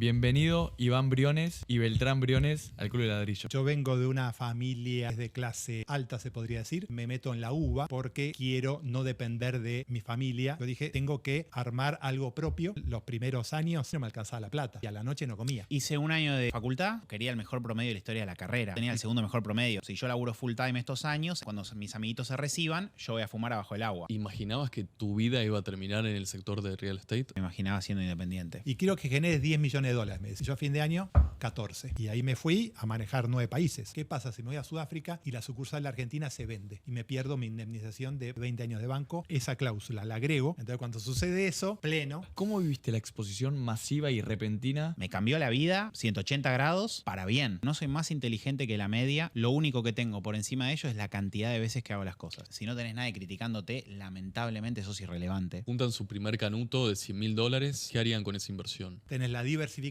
Bienvenido Iván Briones y Beltrán Briones al Club de Ladrillo. Yo vengo de una familia de clase alta, se podría decir. Me meto en la UBA porque quiero no depender de mi familia. Yo dije, tengo que armar algo propio. Los primeros años no me alcanzaba la plata y a la noche no comía. Hice un año de facultad, quería el mejor promedio de la historia de la carrera. Tenía el segundo mejor promedio. Si yo laburo full time estos años, cuando mis amiguitos se reciban, yo voy a fumar abajo del agua. ¿Imaginabas que tu vida iba a terminar en el sector de real estate? Me imaginaba siendo independiente. Y quiero que generes 10 millones de dólares. Me dice, yo a fin de año, 14. Y ahí me fui a manejar 9 países. ¿Qué pasa si me voy a Sudáfrica y la sucursal de la Argentina se vende? Y me pierdo mi indemnización de 20 años de banco. Esa cláusula la agrego. Entonces cuando sucede eso, pleno. ¿Cómo viviste la exposición masiva y repentina? Me cambió la vida 180 grados para bien. No soy más inteligente que la media. Lo único que tengo por encima de ello es la cantidad de veces que hago las cosas. Si no tenés nadie criticándote, lamentablemente sos irrelevante. Juntan su primer canuto de $100.000. ¿Qué harían con esa inversión? Tenés la diversificación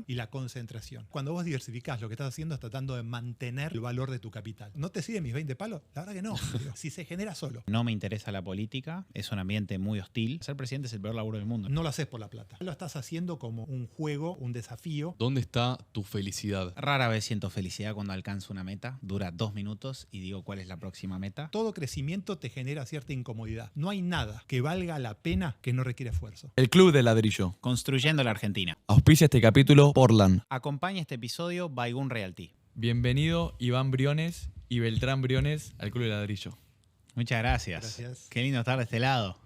y la concentración. Cuando vos diversificás, lo que estás haciendo es tratando de mantener el valor de tu capital. ¿No te siguen mis 20 palos? La verdad que no. Si se genera solo. No me interesa la política. Es un ambiente muy hostil. Ser presidente es el peor laburo del mundo. No lo haces por la plata. Lo estás haciendo como un juego, un desafío. ¿Dónde está tu felicidad? Rara vez siento felicidad cuando alcanzo una meta. Dura 2 minutos y digo cuál es la próxima meta. Todo crecimiento te genera cierta incomodidad. No hay nada que valga la pena que no requiere esfuerzo. El Club de Ladrillo. Construyendo la Argentina. Auspicia este capítulo Portland. Acompaña este episodio Baigun Realty. Bienvenido Iván Briones y Beltrán Briones al Club de Ladrillo. Muchas gracias. Gracias. Qué lindo estar de este lado.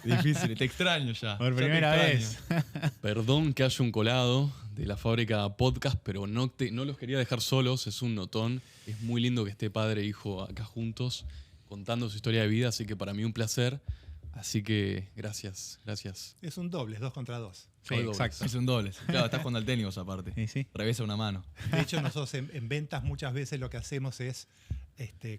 Difícil, te extraño ya. Por Ya te primera extraño. vez. Perdón que haya un colado de la fábrica podcast, pero no los quería dejar solos, es un notón. Es muy lindo que esté padre e hijo acá juntos, contando su historia de vida, así que para mí un placer. Así que gracias. Es un doble, 2 contra 2. Sí, Hoy dobles. exacto. Es un doble. Claro, estás jugando al tenis vos aparte. Sí, sí. Revesa una mano. De hecho, nosotros en ventas muchas veces lo que hacemos es,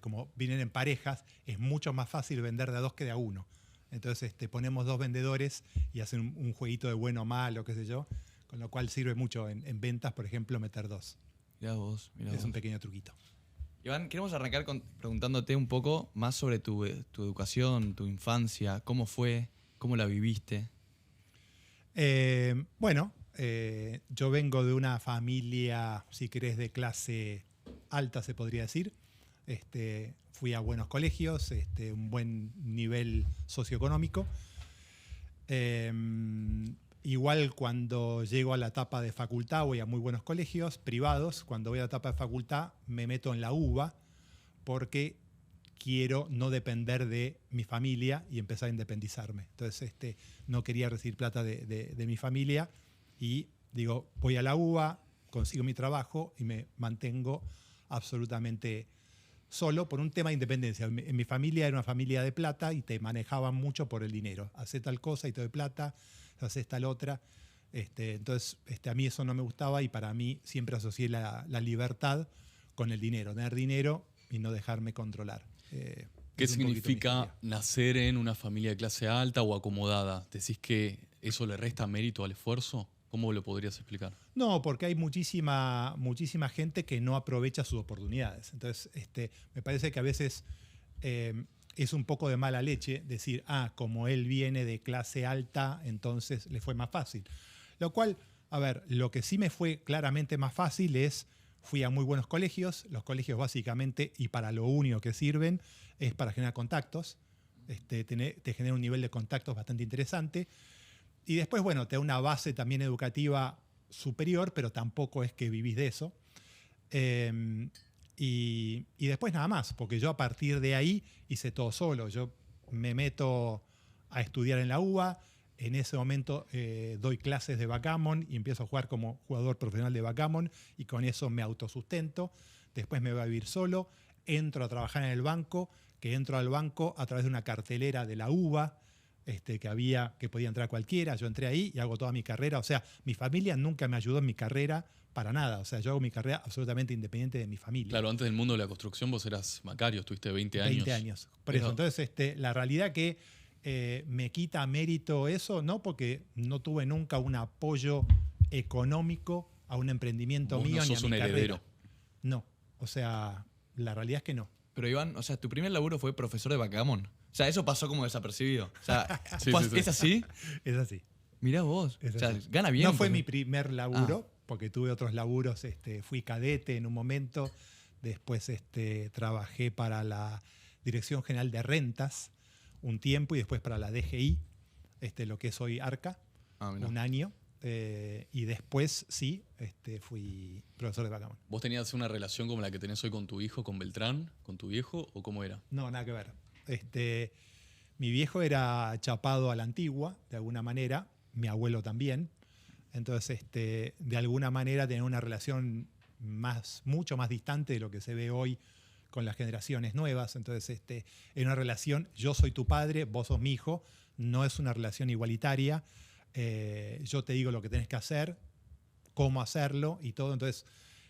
como vienen en parejas, es mucho más fácil vender de a 2 que de a 1. Entonces ponemos 2 vendedores y hacen un jueguito de bueno o malo, qué sé yo, con lo cual sirve mucho en ventas, por ejemplo, meter 2. Mirá vos. Es un pequeño truquito. Iván, queremos arrancar preguntándote un poco más sobre tu educación, tu infancia, cómo fue, cómo la viviste. Yo vengo de una familia, si querés, de clase alta, se podría decir. Fui a buenos colegios, un buen nivel socioeconómico. Igual cuando llego a la etapa de facultad voy a muy buenos colegios privados. Cuando voy a la etapa de facultad me meto en la UBA porque quiero no depender de mi familia y empezar a independizarme. Entonces no quería recibir plata de mi familia y digo, voy a la UBA, consigo mi trabajo y me mantengo absolutamente solo por un tema de independencia. En mi familia era una familia de plata y te manejaban mucho por el dinero. Hacé tal cosa y te doy plata, haces tal otra. Entonces, a mí eso no me gustaba y para mí siempre asocié la libertad con el dinero. Tener dinero y no dejarme controlar. ¿Qué significa nacer en una familia de clase alta o acomodada? ¿Decís que eso le resta mérito al esfuerzo? ¿Cómo lo podrías explicar? No, porque hay muchísima gente que no aprovecha sus oportunidades. Entonces, me parece que a veces es un poco de mala leche decir, como él viene de clase alta, entonces le fue más fácil. Lo cual, a ver, lo que sí me fue claramente más fácil es, fui a muy buenos colegios. Los colegios básicamente, y para lo único que sirven, es para generar contactos. Te genera un nivel de contactos bastante interesante. Y después, bueno, te da una base también educativa superior, pero tampoco es que vivís de eso. Y después nada más, porque yo a partir de ahí hice todo solo. Yo me meto a estudiar en la UBA. En ese momento doy clases de backgammon y empiezo a jugar como jugador profesional de backgammon y con eso me autosustento. Después me voy a vivir solo. Entro a trabajar en el banco, que entro al banco a través de una cartelera de la UBA, que podía entrar cualquiera. Yo entré ahí y hago toda mi carrera. O sea, mi familia nunca me ayudó en mi carrera para nada. O sea, yo hago mi carrera absolutamente independiente de mi familia. Claro, antes del mundo de la construcción vos eras Macario, estuviste 20 años. 20 años. Por eso, entonces, la realidad que me quita mérito eso, no porque no tuve nunca un apoyo económico a un emprendimiento Vos mío no ni a sos mi un carrera. heredero. No, o sea, la realidad es que no. Pero Iván, o sea, tu primer laburo fue profesor de backgammon. O sea, eso pasó como desapercibido. O sea, Sí. ¿es así? Es así. Mirá vos. Es O sea, así. gana bien. No fue porque- mi primer laburo, porque tuve otros laburos. Fui cadete en un momento, después trabajé para la Dirección General de Rentas un tiempo y después para la DGI, lo que es hoy ARCA, Ah, mirá. un año. Y después sí, fui profesor de backgammon. ¿Vos tenías una relación como la que tenés hoy con tu hijo, con Beltrán, con tu viejo, o cómo era? No, nada que ver. Mi viejo era chapado a la antigua, de alguna manera, mi abuelo también. Entonces, de alguna manera tenía una relación mucho más distante de lo que se ve hoy con las generaciones nuevas. Entonces, en una relación, yo soy tu padre, vos sos mi hijo, no es una relación igualitaria. Yo te digo lo que tenés que hacer, cómo hacerlo y todo. Entonces,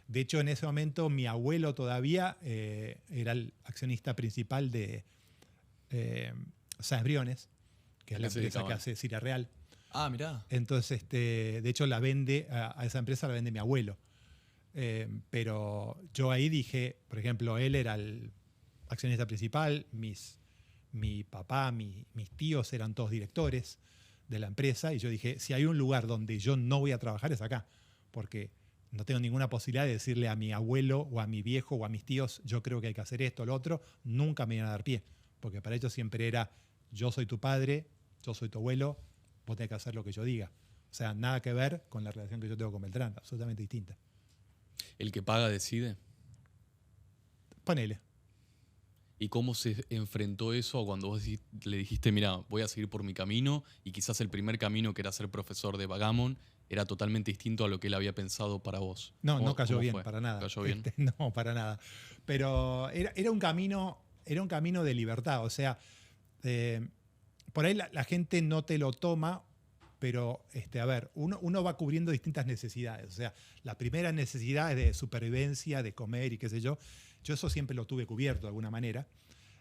de hecho, en ese momento mi abuelo todavía era el accionista principal de Sáenz Briones, que es ¿A la qué se empresa que dedicaban? hace Cira Real. Ah, mirá. Entonces, de hecho, la vende a esa empresa la vende mi abuelo. Pero yo ahí dije, por ejemplo, él era el accionista principal, mi papá, mis tíos eran todos directores de la empresa y yo dije, si hay un lugar donde yo no voy a trabajar es acá, porque no tengo ninguna posibilidad de decirle a mi abuelo o a mi viejo o a mis tíos, yo creo que hay que hacer esto o lo otro, nunca me iban a dar pie, porque para ellos siempre era, yo soy tu padre, yo soy tu abuelo, vos tenés que hacer lo que yo diga. O sea, nada que ver con la relación que yo tengo con Beltrán, absolutamente distinta. ¿El que paga decide? Ponele. ¿Y cómo se enfrentó eso a cuando vos le dijiste, mira, voy a seguir por mi camino y quizás el primer camino que era ser profesor de backgammon era totalmente distinto a lo que él había pensado para vos? No, ¿Cómo- no cayó cómo bien, fue? para nada. ¿Cayó bien? No, para nada. Pero era un camino de libertad. O sea, por ahí la gente no te lo toma, pero a ver, uno va cubriendo distintas necesidades. O sea, la primera necesidad es de supervivencia, de comer y qué sé yo. Yo eso siempre lo tuve cubierto de alguna manera.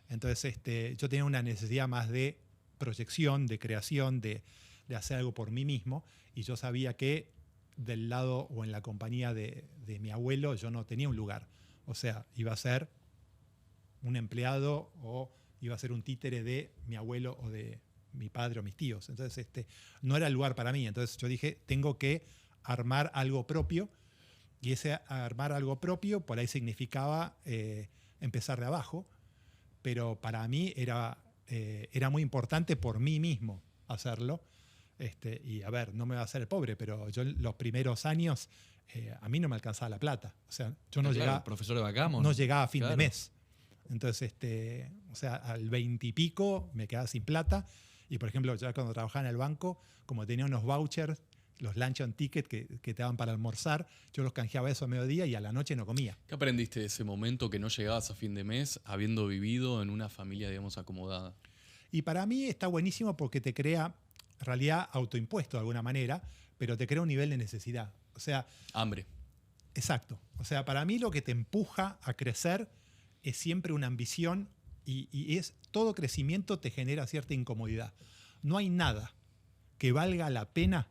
Entonces, yo tenía una necesidad más de proyección, de creación, de hacer algo por mí mismo. Y yo sabía que del lado o en la compañía de mi abuelo yo no tenía un lugar. O sea, iba a ser un empleado o iba a ser un títere de mi abuelo o de mi padre o mis tíos. Entonces, no era el lugar para mí. Entonces yo dije, tengo que armar algo propio. Y ese armar algo propio por ahí significaba empezar de abajo. Pero para mí era muy importante por mí mismo hacerlo. Y a ver, no me va a hacer el pobre, pero yo los primeros años a mí no me alcanzaba la plata. O sea, yo no Claro, llegaba, profesor de backgammon. no llegaba a fin Claro. de mes. Entonces, o sea, al 20 y pico me quedaba sin plata. Y por ejemplo, ya cuando trabajaba en el banco, como tenía unos vouchers, los lunch on ticket que te daban para almorzar, yo los canjeaba eso a mediodía y a la noche no comía. ¿Qué aprendiste de ese momento que no llegabas a fin de mes habiendo vivido en una familia, digamos, acomodada? Y para mí está buenísimo porque te crea, en realidad, autoimpuesto de alguna manera, pero te crea un nivel de necesidad. O sea, Hambre. exacto. O sea, para mí lo que te empuja a crecer es siempre una ambición y todo crecimiento te genera cierta incomodidad. No hay nada que valga la pena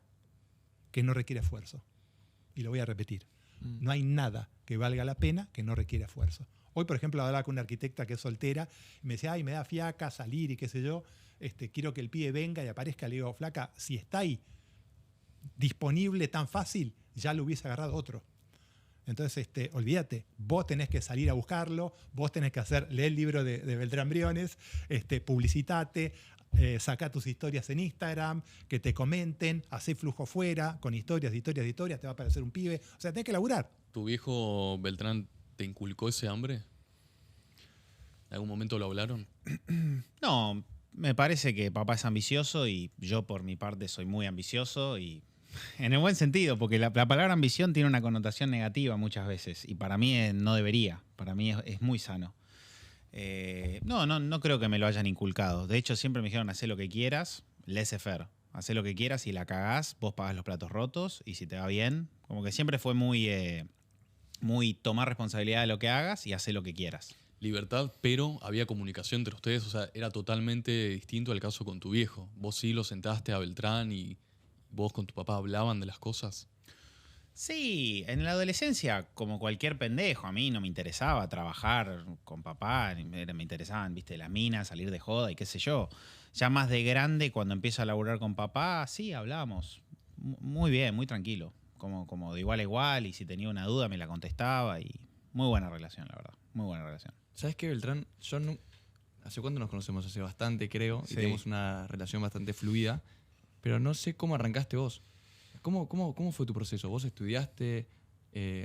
que no requiere esfuerzo. Y lo voy a repetir. No hay nada que valga la pena que no requiere esfuerzo. Hoy, por ejemplo, hablaba con una arquitecta que es soltera y me decía, ay, me da fiaca salir y qué sé yo, quiero que el pibe venga y aparezca. Le digo, flaca, si está ahí disponible tan fácil, ya lo hubiese agarrado otro. Entonces, olvídate, vos tenés que salir a buscarlo, vos tenés que leer el libro de Beltrán Briones, publicitate, saca tus historias en Instagram, que te comenten, hacé flujo fuera, con historias, te va a aparecer un pibe. O sea, tenés que laburar. ¿Tu viejo Beltrán te inculcó ese hambre? ¿En algún momento lo hablaron? No, me parece que papá es ambicioso y yo por mi parte soy muy ambicioso y en el buen sentido, porque la palabra ambición tiene una connotación negativa muchas veces y para mí no debería, para mí es muy sano. No creo que me lo hayan inculcado. De hecho, siempre me dijeron, hacé lo que quieras, laissez-faire. Hacé lo que quieras, si la cagás, vos pagás los platos rotos y si te va bien, como que siempre fue muy tomar responsabilidad de lo que hagas y hacer lo que quieras. Libertad, pero había comunicación entre ustedes, o sea, era totalmente distinto al caso con tu viejo. Vos sí lo sentaste a Beltrán y vos con tu papá hablaban de las cosas. Sí, en la adolescencia, como cualquier pendejo, a mí no me interesaba trabajar con papá, me interesaban, viste, las minas, salir de joda y qué sé yo. Ya más de grande, cuando empiezo a laburar con papá, sí, hablamos. Muy bien, muy tranquilo. Como de igual a igual, y si tenía una duda me la contestaba y muy buena relación, la verdad. Muy buena relación. ¿Sabes qué, Beltrán? ¿Hace cuánto nos conocemos? Hace bastante, creo, Sí. y tenemos una relación bastante fluida, pero no sé cómo arrancaste vos. ¿Cómo fue tu proceso? ¿Vos estudiaste,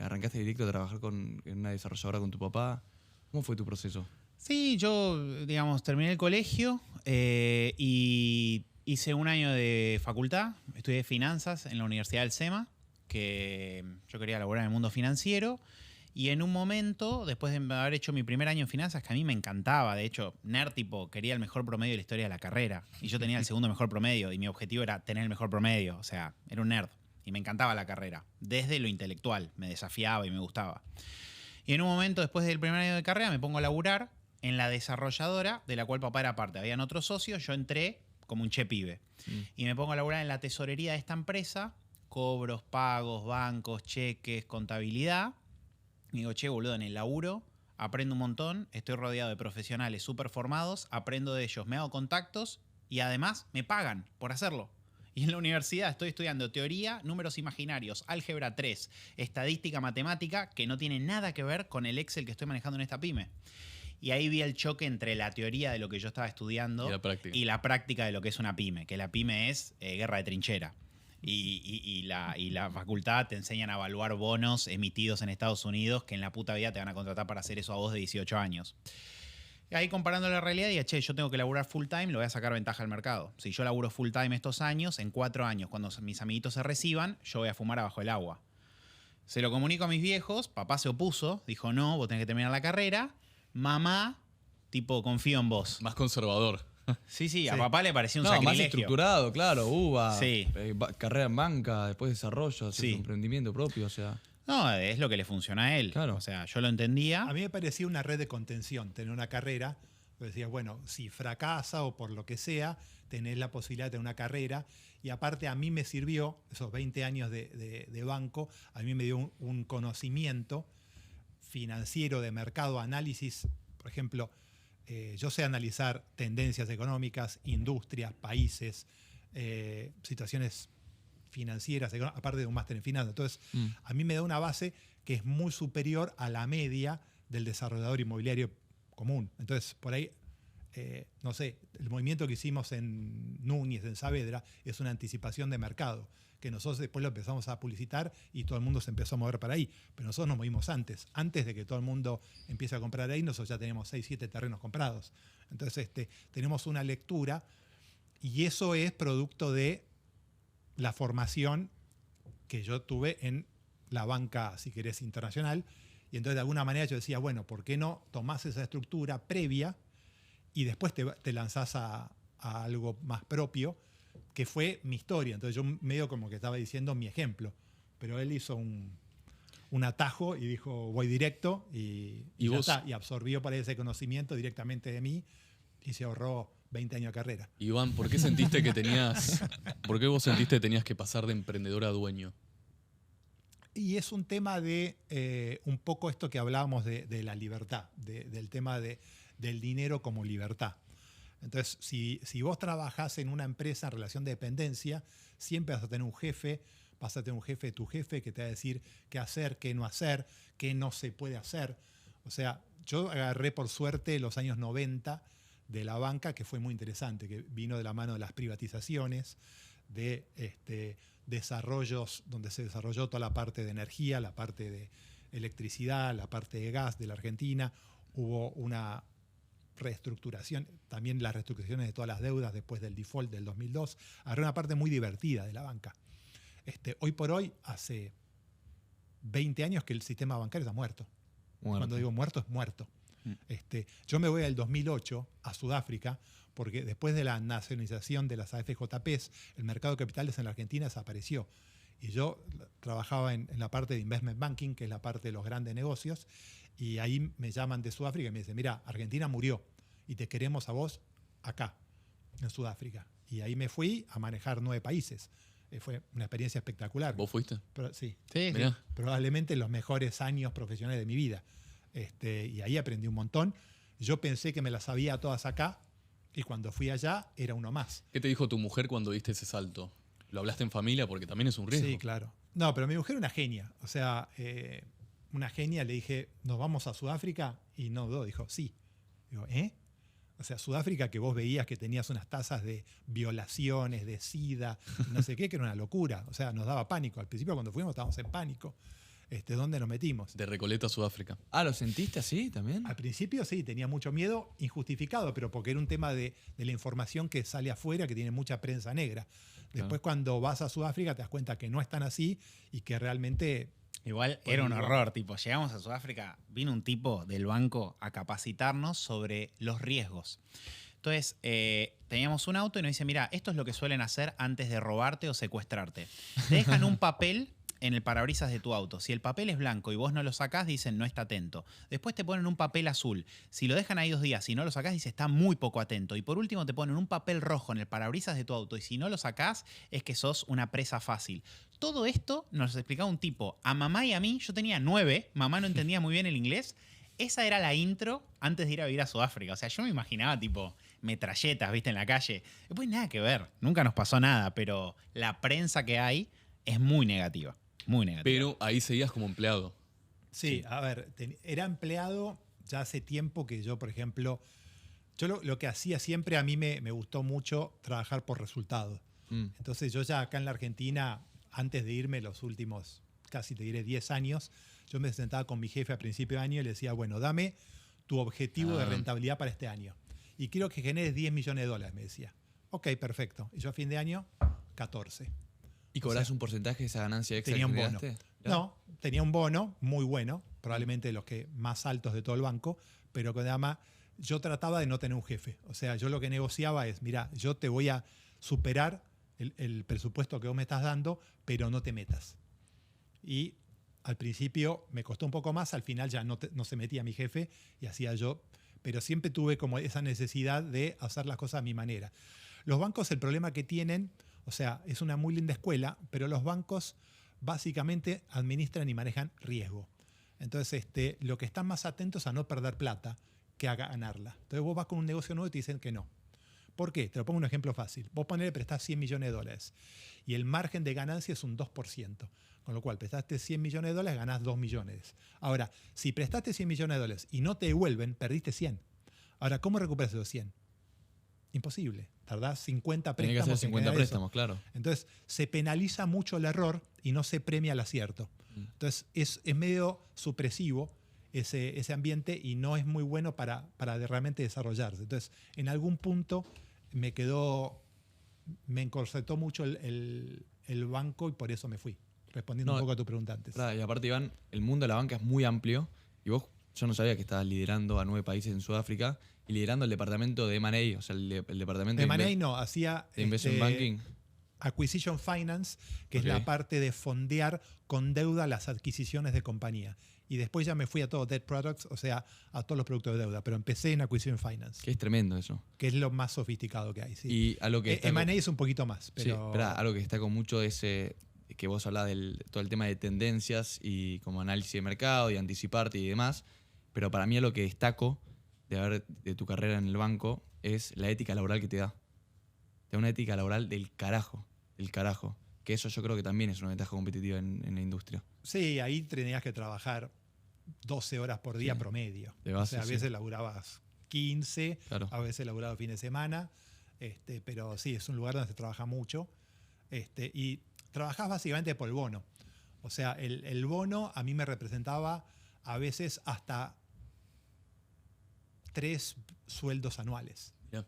arrancaste directo a trabajar en una desarrolladora con tu papá? ¿Cómo fue tu proceso? Sí, yo, digamos, terminé el colegio y hice un año de facultad. Estudié finanzas en la Universidad del SEMA, que yo quería laburar en el mundo financiero. Y en un momento, después de haber hecho mi primer año en finanzas, que a mí me encantaba, de hecho, nerd tipo, quería el mejor promedio de la historia de la carrera. Y yo tenía el segundo mejor promedio y mi objetivo era tener el mejor promedio. O sea, era un nerd. Y me encantaba la carrera, desde lo intelectual. Me desafiaba y me gustaba. Y en un momento, después del primer año de carrera, me pongo a laburar en la desarrolladora de la cual papá era parte. Habían otros socios, yo entré como un che pibe. Y me pongo a laburar en la tesorería de esta empresa, cobros, pagos, bancos, cheques, contabilidad. Y digo, che, boludo, en el laburo aprendo un montón, estoy rodeado de profesionales súper formados, aprendo de ellos, me hago contactos y además me pagan por hacerlo. Y en la universidad estoy estudiando teoría, números imaginarios, álgebra 3, estadística matemática, que no tiene nada que ver con el Excel que estoy manejando en esta pyme. Y ahí vi el choque entre la teoría de lo que yo estaba estudiando Y la práctica. de lo que es una pyme, que la pyme es guerra de trinchera. Y la facultad te enseñan a evaluar bonos emitidos en Estados Unidos que en la puta vida te van a contratar para hacer eso a vos de 18 años. Y ahí comparando la realidad, dije, che, yo tengo que laburar full time, lo voy a sacar ventaja al mercado. Si yo laburo full time estos años, en 4 años, cuando mis amiguitos se reciban, yo voy a fumar abajo el agua. Se lo comunico a mis viejos, papá se opuso, dijo, no, vos tenés que terminar la carrera. Mamá, tipo, confío en vos. Más conservador. Sí, a papá le parecía un Más sacrilegio. estructurado, claro, UBA, Sí. Carrera en banca, después desarrollo, hacer Sí. su emprendimiento propio, o sea. No, es lo que le funciona a él. Claro. O sea, yo lo entendía. A mí me parecía una red de contención tener una carrera. Decía, bueno, si fracasa o por lo que sea, tenés la posibilidad de tener una carrera. Y aparte a mí me sirvió, esos 20 años de banco, a mí me dio un conocimiento financiero de mercado, análisis. Por ejemplo, yo sé analizar tendencias económicas, industrias, países, situaciones financieras, aparte de un máster en finanzas. Entonces, a mí me da una base que es muy superior a la media del desarrollador inmobiliario común. Entonces, por ahí, no sé, el movimiento que hicimos en Núñez, en Saavedra, es una anticipación de mercado, que nosotros después lo empezamos a publicitar y todo el mundo se empezó a mover para ahí. Pero nosotros nos movimos antes. Antes de que todo el mundo empiece a comprar ahí, nosotros ya tenemos 6, 7 terrenos comprados. Entonces, tenemos una lectura y eso es producto de la formación que yo tuve en la banca, si querés, internacional. Y entonces, de alguna manera, yo decía, bueno, ¿por qué no tomás esa estructura previa y después te lanzás a algo más propio? Que fue mi historia. Entonces yo medio como que estaba diciendo mi ejemplo, pero él hizo un atajo y dijo voy directo y ya vos? está, y absorbió para ese conocimiento directamente de mí y se ahorró 20 años de carrera. Iván, ¿por qué vos sentiste que tenías que pasar de emprendedor a dueño? Y es un tema de un poco esto que hablábamos de la libertad, del tema del dinero como libertad. Entonces, si vos trabajás en una empresa en relación de dependencia, siempre vas a tener un jefe, vas a tener un jefe de tu jefe que te va a decir qué hacer, qué no hacer, qué no se puede hacer. O sea, yo agarré por suerte los años 90 de la banca, que fue muy interesante, que vino de la mano de las privatizaciones, de desarrollos donde se desarrolló toda la parte de energía, la parte de electricidad, la parte de gas de la Argentina. Hubo una reestructuración, también las reestructuraciones de todas las deudas después del default del 2002. Agarré una parte muy divertida de la banca. Hoy por hoy, hace 20 años que el sistema bancario está muerto. Cuando digo muerto, es muerto. Yo me voy al 2008 a Sudáfrica porque después de la nacionalización de las AFJPs, el mercado de capitales en la Argentina desapareció. Y yo trabajaba en la parte de investment banking, que es la parte de los grandes negocios, y ahí me llaman de Sudáfrica y me dicen, mira, Argentina murió y te queremos a vos acá, en Sudáfrica. Y ahí me fui a manejar 9 países. Fue una experiencia espectacular. ¿Vos fuiste? Sí, Sí, sí. Mirá. probablemente los mejores años profesionales de mi vida. Y ahí aprendí un montón. Yo pensé que me las sabía todas acá y cuando fui allá era uno más. ¿Qué te dijo tu mujer cuando diste ese salto? ¿Lo hablaste en familia? Porque también es un riesgo. Sí, claro. No, pero mi mujer era una genia. O sea, una genia. Le dije, ¿nos vamos a Sudáfrica? Y no dudó, dijo, sí. Digo, ¿eh? O sea, Sudáfrica, que vos veías que tenías unas tasas de violaciones, de SIDA, no sé qué, que era una locura. O sea, nos daba pánico. Al principio cuando fuimos estábamos en pánico. ¿Dónde nos metimos? De Recoleta a Sudáfrica. Ah, ¿lo sentiste así también? Al principio sí, tenía mucho miedo, injustificado, pero porque era un tema de la información que sale afuera, que tiene mucha prensa negra. Después cuando vas a Sudáfrica te das cuenta que no es tan así y que realmente... Igual era un horror, tipo, llegamos a Sudáfrica, vino un tipo del banco a capacitarnos sobre los riesgos. Entonces, teníamos un auto y nos dice, mira, esto es lo que suelen hacer antes de robarte o secuestrarte. Te dejan un papel en el parabrisas de tu auto. Si el papel es blanco y vos no lo sacás, dicen no está atento. Después te ponen un papel azul. Si lo dejan ahí 2 días y no lo sacás, dice está muy poco atento. Y por último te ponen un papel rojo en el parabrisas de tu auto y si no lo sacás es que sos una presa fácil. Todo esto nos explicaba un tipo. A mamá y a mí, yo tenía 9, mamá no entendía muy bien el inglés. Esa era la intro antes de ir a vivir a Sudáfrica. O sea, yo me imaginaba tipo metralletas, viste, en la calle. Después nada que ver. Nunca nos pasó nada, pero la prensa que hay es muy negativa. Muy negativa. Pero ahí seguías como empleado. Sí, a ver, era empleado ya hace tiempo que yo, por ejemplo, yo lo que hacía siempre, a mí me gustó mucho trabajar por resultados. Entonces yo ya acá en la Argentina, antes de irme los últimos, casi te diré 10 años, yo me sentaba con mi jefe a principio de año y le decía, bueno, dame tu objetivo de rentabilidad para este año. Y quiero que generes $10 millones, me decía. Ok, perfecto. Y yo a fin de año, 14. ¿Y cobrás un porcentaje de esa ganancia extra Tenía que un bono. generaste? No, tenía un bono muy bueno, probablemente de los que más altos de todo el banco, pero que además yo trataba de no tener un jefe. O sea, yo lo que negociaba es, mira, yo te voy a superar el presupuesto que vos me estás dando, pero no te metas. Y al principio me costó un poco más, al final ya no se metía mi jefe y hacía yo, pero siempre tuve como esa necesidad de hacer las cosas a mi manera. Los bancos, el problema que tienen, o sea, es una muy linda escuela, pero los bancos básicamente administran y manejan riesgo. Entonces, lo que están más atentos a no perder plata que a ganarla. Entonces, vos vas con un negocio nuevo y te dicen que no. ¿Por qué? Te lo pongo un ejemplo fácil. Vos prestás $100 millones y el margen de ganancia es un 2%. Con lo cual, prestaste $100 millones, ganás 2 millones. Ahora, si prestaste $100 millones y no te devuelven, perdiste 100. Ahora, ¿cómo recuperas esos 100? Imposible. Tardás 50 Tenés que préstamos. hacer 50 préstamos, claro. Entonces, se penaliza mucho el error y no se premia el acierto. Entonces, es medio supresivo ese ambiente y no es muy bueno para realmente desarrollarse. Entonces, en algún punto me encorsetó mucho el banco y por eso me fui. Respondiendo un poco a tu pregunta antes. Claro, y aparte, Iván, el mundo de la banca es muy amplio y vos, yo no sabía que estabas liderando a 9 países en Sudáfrica y liderando el departamento de M&A, o sea, el departamento de M&A no, hacía de Investment Banking. Acquisition Finance, que es la parte de fondear con deuda las adquisiciones de compañía. Y después ya me fui a todo Debt Products, o sea, a todos los productos de deuda. Pero empecé en Acquisition Finance. Que es tremendo eso. Que es lo más sofisticado que hay. Sí. Y a lo que M&A es un poquito más. Pero... Sí, pero algo que destaco mucho es que vos hablás del todo el tema de tendencias y como análisis de mercado y anticiparte y demás. Pero para mí lo que destaco de tu carrera en el banco es la ética laboral que te da. Te da una ética laboral del carajo. Que eso yo creo que también es una ventaja competitiva en la industria. Sí, ahí tenías que trabajar 12 horas por día promedio. De base, o sea, a veces laburabas 15, claro. A veces laburabas fin de semana. Pero sí, es un lugar donde se trabaja mucho. Y trabajás básicamente por el bono. O sea, el bono a mí me representaba a veces hasta 3 sueldos anuales. Yeah.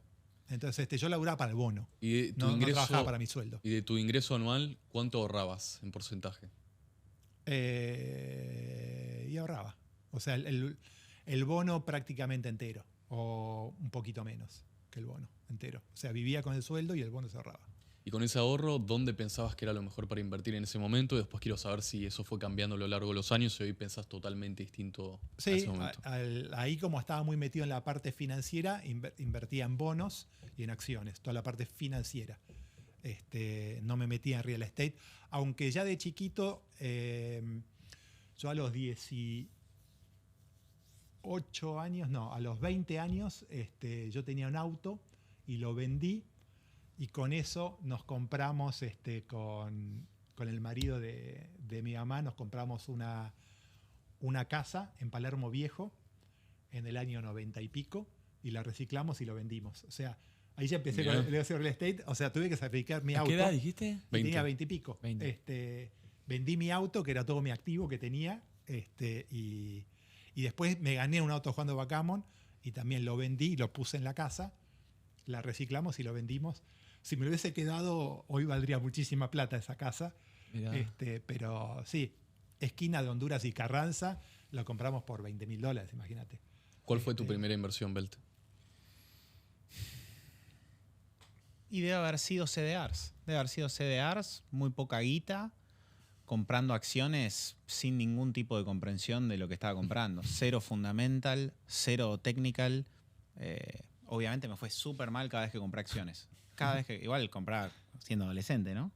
Entonces yo laburaba para el bono. Y no trabajaba para mi sueldo. ¿Y de tu ingreso anual cuánto ahorrabas en porcentaje? Y ahorraba. O sea, el bono prácticamente entero. O un poquito menos que el bono entero. O sea, vivía con el sueldo y el bono se ahorraba. Y con ese ahorro, ¿dónde pensabas que era lo mejor para invertir en ese momento? Y después quiero saber si eso fue cambiando a lo largo de los años y hoy pensás totalmente distinto a ese momento. Ahí como estaba muy metido en la parte financiera, invertía en bonos y en acciones, toda la parte financiera. No me metía en real estate, aunque ya de chiquito, yo a los 18 años, no, a los 20 años, yo tenía un auto y lo vendí, y con eso nos compramos, con el marido de mi mamá, nos compramos una casa en Palermo Viejo en el año 90 y pico, y la reciclamos y lo vendimos. O sea, ahí ya empecé con el negocio de real estate. O sea, tuve que sacrificar mi auto. ¿Qué edad dijiste? Y tenía 20 y pico. 20. Vendí mi auto, que era todo mi activo que tenía, y después me gané un auto jugando backgammon y también lo vendí, lo puse en la casa, la reciclamos y lo vendimos. Si me lo hubiese quedado, hoy valdría muchísima plata esa casa. Mirá. Pero sí, esquina de Honduras y Carranza, lo compramos por $20.000, imagínate. ¿Cuál fue tu primera inversión, Belt? Y debe haber sido CDRs. Debe haber sido CDRs, muy poca guita, comprando acciones sin ningún tipo de comprensión de lo que estaba comprando. Cero fundamental, cero technical. Obviamente me fue súper mal cada vez que compré acciones. Cada vez que, igual compraba siendo adolescente, ¿no?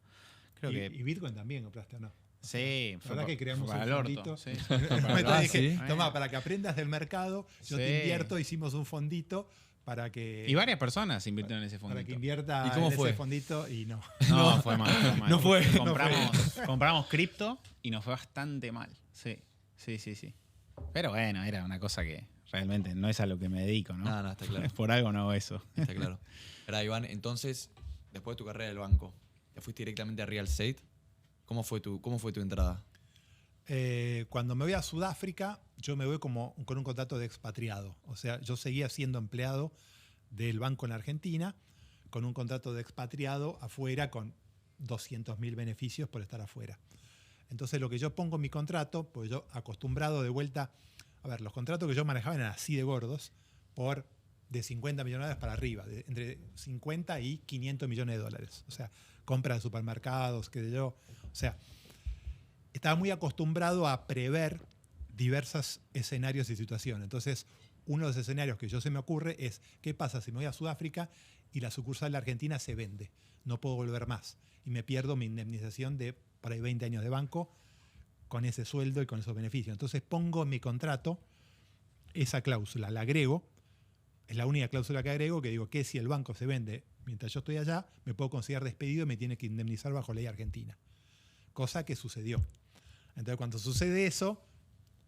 Creo que. Y Bitcoin también compraste, ¿o no? Sí, La verdad que creamos para un el orto. fondito. Sí. Entonces dije, ¿sí? tomá, para que aprendas del mercado, yo Sí. te invierto, hicimos un fondito para que, Y varias personas invirtieron en ese para que fondito. invierta ¿Y cómo en fue? ese fondito y no. No, fue mal. Fue mal. No fue. Compramos cripto y nos fue bastante mal. Sí. Pero bueno, era una cosa que realmente no es a lo que me dedico, ¿no? No, está claro. Por algo no hago eso. Está claro. Ahora, Iván, entonces, después de tu carrera del banco, ¿te fuiste directamente a real estate? ¿Cómo fue tu entrada? Cuando me voy a Sudáfrica, yo me voy con un contrato de expatriado. O sea, yo seguía siendo empleado del banco en Argentina, con un contrato de expatriado afuera, con 200.000 beneficios por estar afuera. Entonces, lo que yo pongo en mi contrato, pues yo acostumbrado de vuelta, a ver, los contratos que yo manejaba eran así de gordos, por de 50 millones de dólares para arriba, entre 50 y 500 millones de dólares. O sea, compra de supermercados, qué sé yo. O sea, estaba muy acostumbrado a prever diversos escenarios y situaciones. Entonces, uno de los escenarios que yo se me ocurre es, ¿qué pasa si me voy a Sudáfrica y la sucursal de Argentina se vende? No puedo volver más. Y me pierdo mi indemnización de por ahí 20 años de banco con ese sueldo y con esos beneficios. Entonces, pongo en mi contrato esa cláusula, la agrego. Es la única cláusula que agrego, que digo que si el banco se vende mientras yo estoy allá, me puedo considerar despedido y me tiene que indemnizar bajo ley argentina. Cosa que sucedió. Entonces, cuando sucede eso,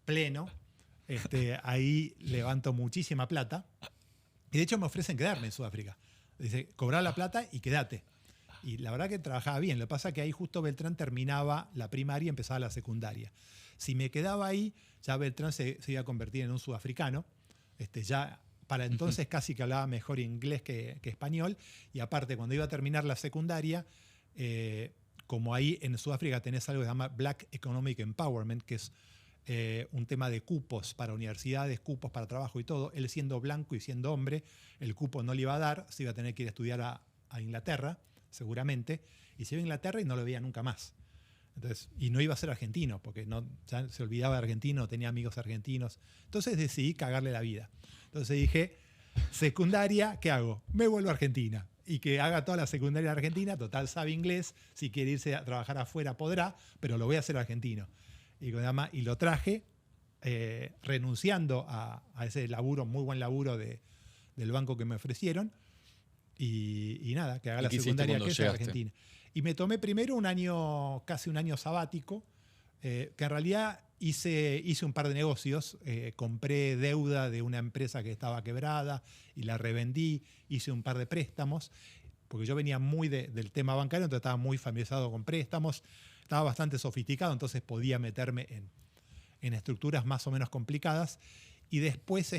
pleno, ahí levanto muchísima plata. Y de hecho me ofrecen quedarme en Sudáfrica. Dice, cobrar la plata y quédate. Y la verdad que trabajaba bien. Lo que pasa es que ahí justo Beltrán terminaba la primaria y empezaba la secundaria. Si me quedaba ahí, ya Beltrán se iba a convertir en un sudafricano. Ya para entonces casi que hablaba mejor inglés que español. Y aparte, cuando iba a terminar la secundaria, como ahí en Sudáfrica tenés algo que se llama Black Economic Empowerment, que es un tema de cupos para universidades, cupos para trabajo y todo. Él siendo blanco y siendo hombre, el cupo no le iba a dar, se iba a tener que ir a estudiar a Inglaterra, seguramente, y se iba a Inglaterra y no lo veía nunca más. Entonces, y no iba a ser argentino, porque ya se olvidaba de argentino, tenía amigos argentinos. Entonces decidí cagarle la vida. Entonces dije, secundaria, ¿qué hago? Me vuelvo a Argentina. Y que haga toda la secundaria en Argentina, total sabe inglés, si quiere irse a trabajar afuera podrá, pero lo voy a hacer argentino. Y lo traje renunciando a ese laburo, muy buen laburo del banco que me ofrecieron. Y nada, que haga la secundaria que es Argentina. Y me tomé primero casi un año sabático, que en realidad hice un par de negocios. Compré deuda de una empresa que estaba quebrada y la revendí. Hice un par de préstamos, porque yo venía muy del tema bancario, entonces estaba muy familiarizado con préstamos. Estaba bastante sofisticado, entonces podía meterme en estructuras más o menos complicadas. Y después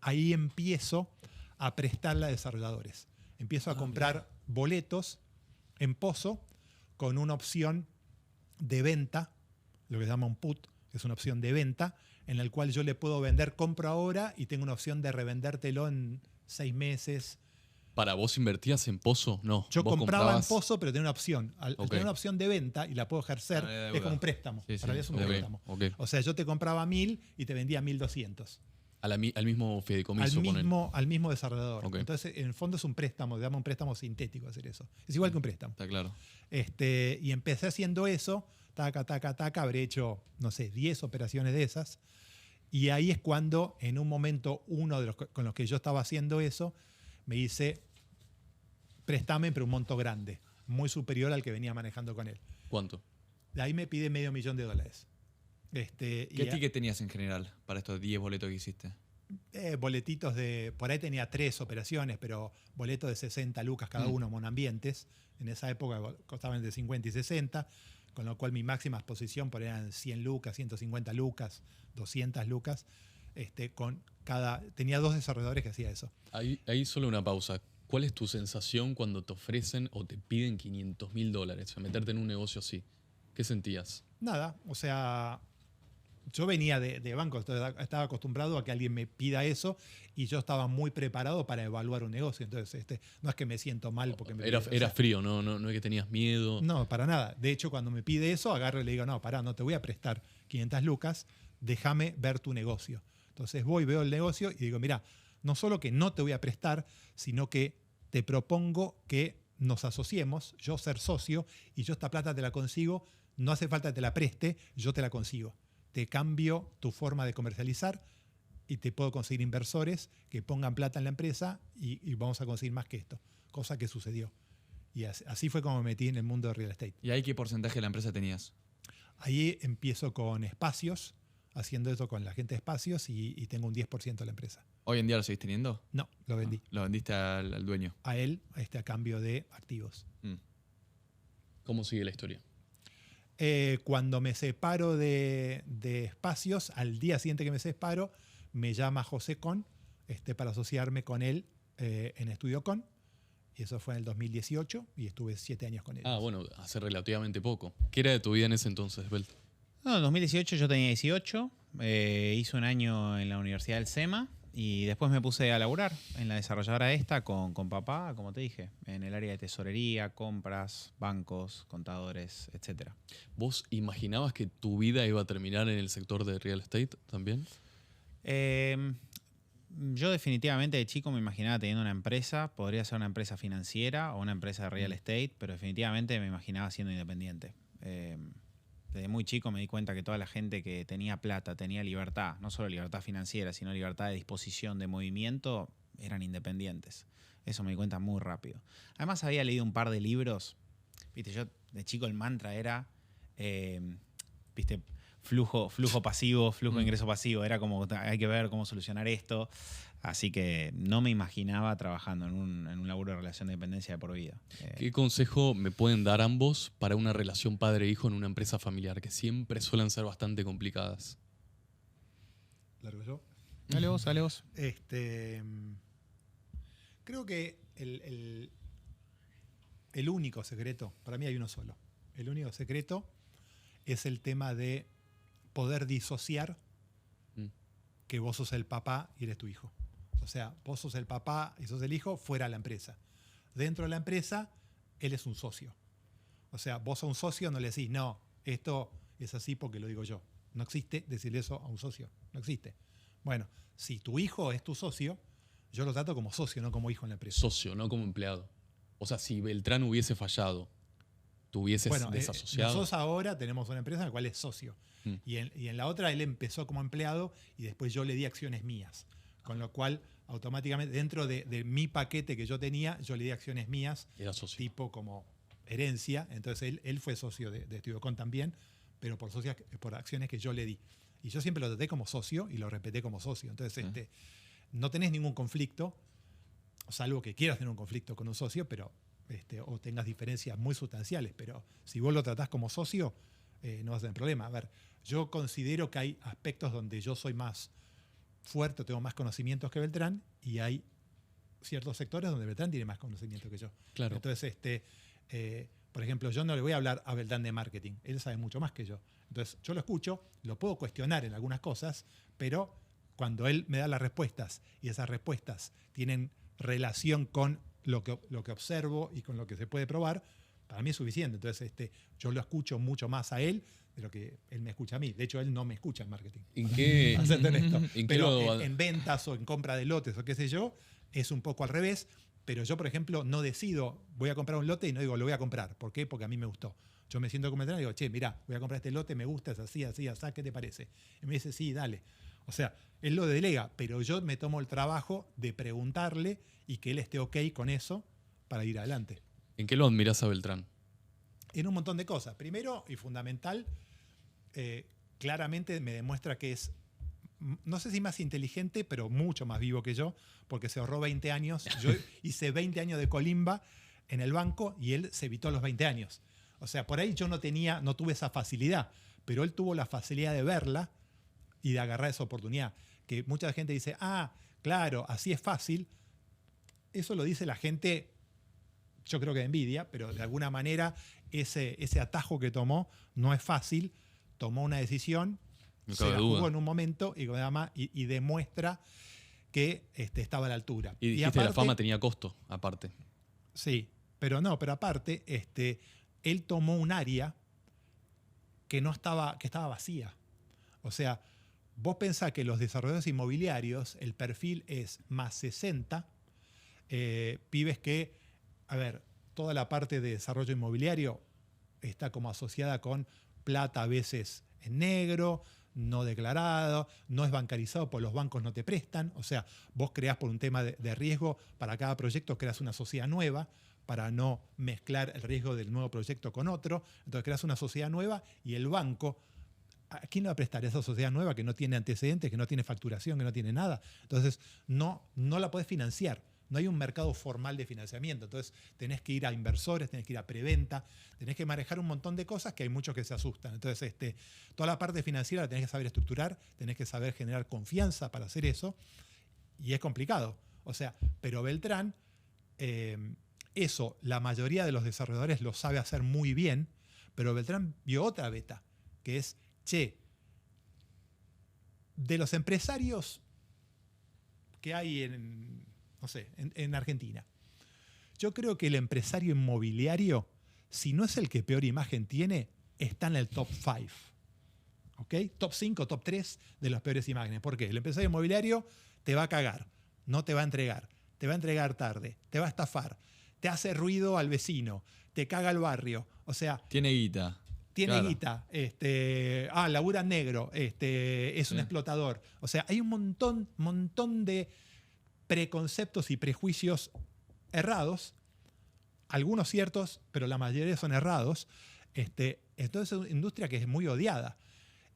ahí empiezo a prestarle a desarrolladores. Empiezo a comprar boletos en Pozo con una opción de venta, lo que se llama un put, que es una opción de venta, en el cual yo le puedo vender, compro ahora y tengo una opción de revendértelo en 6 meses. ¿Para vos invertías en Pozo? No. Yo vos compraba comprabas- en Pozo, pero tenía una opción. Al tener una opción de venta y la puedo ejercer, Ah, es como un préstamo. Sí, sí. Para mí es un Ok, préstamo. ok. O sea, yo te compraba 1.000 y te vendía 1.200. Al mismo fideicomiso. al mismo desarrollador. Ok. Entonces, en el fondo es un préstamo, se llama un préstamo sintético hacer eso. Es igual que un préstamo. Está claro. Y empecé haciendo eso, taca, taca, taca, habré hecho, no sé, 10 operaciones de esas. Y ahí es cuando, en un momento, uno de los con los que yo estaba haciendo eso, me dice, préstame, pero un monto grande, muy superior al que venía manejando con él. ¿Cuánto? De ahí me pide $500,000. ¿Qué ticket tenías en general para estos 10 boletos que hiciste? Boletitos de, por ahí tenía 3 operaciones, pero boletos de 60 lucas cada uno, monambientes. En esa época costaban de 50 y 60, con lo cual mi máxima exposición por ahí eran 100 lucas, 150 lucas, 200 lucas. Tenía 2 desarrolladores que hacía eso. Ahí solo una pausa. ¿Cuál es tu sensación cuando te ofrecen o te piden $500,000 a meterte en un negocio así? ¿Qué sentías? Nada, o sea, yo venía de banco, estaba acostumbrado a que alguien me pida eso y yo estaba muy preparado para evaluar un negocio. Entonces, no es que me siento mal porque me Era pide, o sea, frío, no es que tenías miedo. no, para nada. De hecho, cuando me pide eso, agarro y le digo, no, pará, no te voy a prestar 500 lucas, déjame ver tu negocio. Entonces veo el negocio y digo, mira, no solo que no te voy a prestar, sino que te propongo que nos asociemos, yo ser socio, y yo esta plata te la consigo, no hace falta que te la preste, yo te la consigo. Te cambio tu forma de comercializar y te puedo conseguir inversores que pongan plata en la empresa y vamos a conseguir más que esto. Cosa que sucedió. Y así fue como me metí en el mundo de real estate. ¿Y ahí qué porcentaje de la empresa tenías? Ahí empiezo con espacios, haciendo esto con la gente de espacios y tengo un 10% de la empresa. ¿Hoy en día lo seguís teniendo? No, lo vendí. Lo vendiste al dueño. A él, a cambio de activos. ¿Cómo sigue la historia? Cuando me separo de espacios, al día siguiente que me separo, me llama José Con para asociarme con él en Estudio Con. Y eso fue en el 2018 y estuve 7 años con él. Ah, bueno, hace relativamente poco. ¿Qué era de tu vida en ese entonces, Belt? No, en 2018 yo tenía 18, hice un año en la Universidad del SEMA y después me puse a laburar en la desarrolladora esta con papá, como te dije, en el área de tesorería, compras, bancos, contadores, etc. ¿Vos imaginabas que tu vida iba a terminar en el sector de real estate también? Yo definitivamente de chico me imaginaba teniendo una empresa, podría ser una empresa financiera o una empresa de real estate, pero definitivamente me imaginaba siendo independiente. Desde muy chico me di cuenta que toda la gente que tenía plata, tenía libertad, no solo libertad financiera, sino libertad de disposición, de movimiento, eran independientes. Eso me di cuenta muy rápido. Además había leído un par de libros. Viste, yo de chico el mantra era, viste, flujo pasivo, flujo de ingreso pasivo. Era como, hay que ver cómo solucionar esto. Así que no me imaginaba trabajando en un laburo de relación de dependencia de por vida. ¿Qué consejo me pueden dar ambos para una relación padre-hijo en una empresa familiar, que siempre suelen ser bastante complicadas? ¿Largo yo? Dale vos, dale vos. Creo que el único secreto, para mí hay uno solo, el único secreto es el tema de poder disociar que vos sos el papá y eres tu hijo. O sea, vos sos el papá y sos el hijo fuera de la empresa. Dentro de la empresa, él es un socio. O sea, vos a un socio no le decís, no, esto es así porque lo digo yo. No existe decirle eso a un socio. No existe. Bueno, si tu hijo es tu socio, yo lo trato como socio, no como hijo en la empresa. Socio, no como empleado. O sea, si Beltrán hubiese fallado, ¿tú hubieses desasociado? Nosotros ahora tenemos una empresa en la cual es socio. Y en la otra él empezó como empleado y después yo le di acciones mías. Con lo cual, automáticamente, dentro de mi paquete que yo tenía, yo le di acciones mías, Era socio. tipo como herencia. Entonces él fue socio de Estudiocon también, pero por acciones que yo le di. Y yo siempre lo traté como socio y lo respeté como socio. Entonces, no tenés ningún conflicto, salvo que quieras tener un conflicto con un socio, pero o tengas diferencias muy sustanciales. Pero si vos lo tratás como socio, no vas a tener problema. A ver, yo considero que hay aspectos donde yo soy más fuerte, tengo más conocimientos que Beltrán, y hay ciertos sectores donde Beltrán tiene más conocimiento que yo. Claro. Entonces, por ejemplo, yo no le voy a hablar a Beltrán de marketing. Él sabe mucho más que yo. Entonces, yo lo escucho, lo puedo cuestionar en algunas cosas, pero cuando él me da las respuestas y esas respuestas tienen relación con lo que observo y con lo que se puede probar, para mí es suficiente. Entonces, yo lo escucho mucho más a él de lo que él me escucha a mí. De hecho, él no me escucha en marketing. ¿En qué, Para serte honesto. ¿en qué Pero lo- en ventas o en compra de lotes o qué sé yo, es un poco al revés. Pero yo, por ejemplo, no decido, voy a comprar un lote y no digo, lo voy a comprar. ¿Por qué? Porque a mí me gustó. Yo me siento como entrenador y digo, che, mirá, voy a comprar este lote, me gusta, es así, así, así, ¿qué te parece? Y me dice, sí, dale. O sea, él lo delega, pero yo me tomo el trabajo de preguntarle y que él esté ok con eso para ir adelante. ¿En qué lo admirás a Beltrán? En un montón de cosas. Primero y fundamental, claramente me demuestra que es, no sé si más inteligente, pero mucho más vivo que yo, porque se ahorró 20 años. Yo hice 20 años de colimba en el banco y él se evitó los 20 años. O sea, por ahí yo no tuve esa facilidad, pero él tuvo la facilidad de verla y de agarrar esa oportunidad. Que mucha gente dice, ah, claro, así es fácil. Eso lo dice la gente, yo creo que de envidia, pero de alguna manera ese atajo que tomó no es fácil. Tomó una decisión, No se cabe la duda. jugó en un momento y demuestra que estaba a la altura. Y dijiste que la aparte- fama tenía costo, aparte. Sí, pero aparte, él tomó un área que estaba vacía. O sea, vos pensás que los desarrolladores inmobiliarios, el perfil es más 60, pibes que, a ver, toda la parte de desarrollo inmobiliario está como asociada con plata a veces en negro, no declarado, no es bancarizado, porque los bancos no te prestan. O sea, vos creás por un tema de riesgo, para cada proyecto creás una sociedad nueva para no mezclar el riesgo del nuevo proyecto con otro. Entonces creás una sociedad nueva y el banco, ¿a quién le va a prestar esa sociedad nueva que no tiene antecedentes, que no tiene facturación, que no tiene nada? Entonces no la podés financiar. No hay un mercado formal de financiamiento. Entonces tenés que ir a inversores, tenés que ir a preventa, tenés que manejar un montón de cosas que hay muchos que se asustan. Entonces toda la parte financiera la tenés que saber estructurar, tenés que saber generar confianza para hacer eso. Y es complicado. O sea, pero Beltrán, eso la mayoría de los desarrolladores lo sabe hacer muy bien, pero Beltrán vio otra beta, que es, che, de los empresarios que hay en Argentina, yo creo que el empresario inmobiliario, si no es el que peor imagen tiene, está en el top 5. ¿Ok? Top 5, top 3 de las peores imágenes. ¿Por qué? El empresario inmobiliario te va a cagar, no te va a entregar, te va a entregar tarde, te va a estafar, te hace ruido al vecino, te caga el barrio. O sea, Tiene guita. tiene Claro. guita, labura en negro, es un Sí. explotador. O sea, hay un montón de preconceptos y prejuicios errados, algunos ciertos, pero la mayoría son errados. Entonces es una industria que es muy odiada.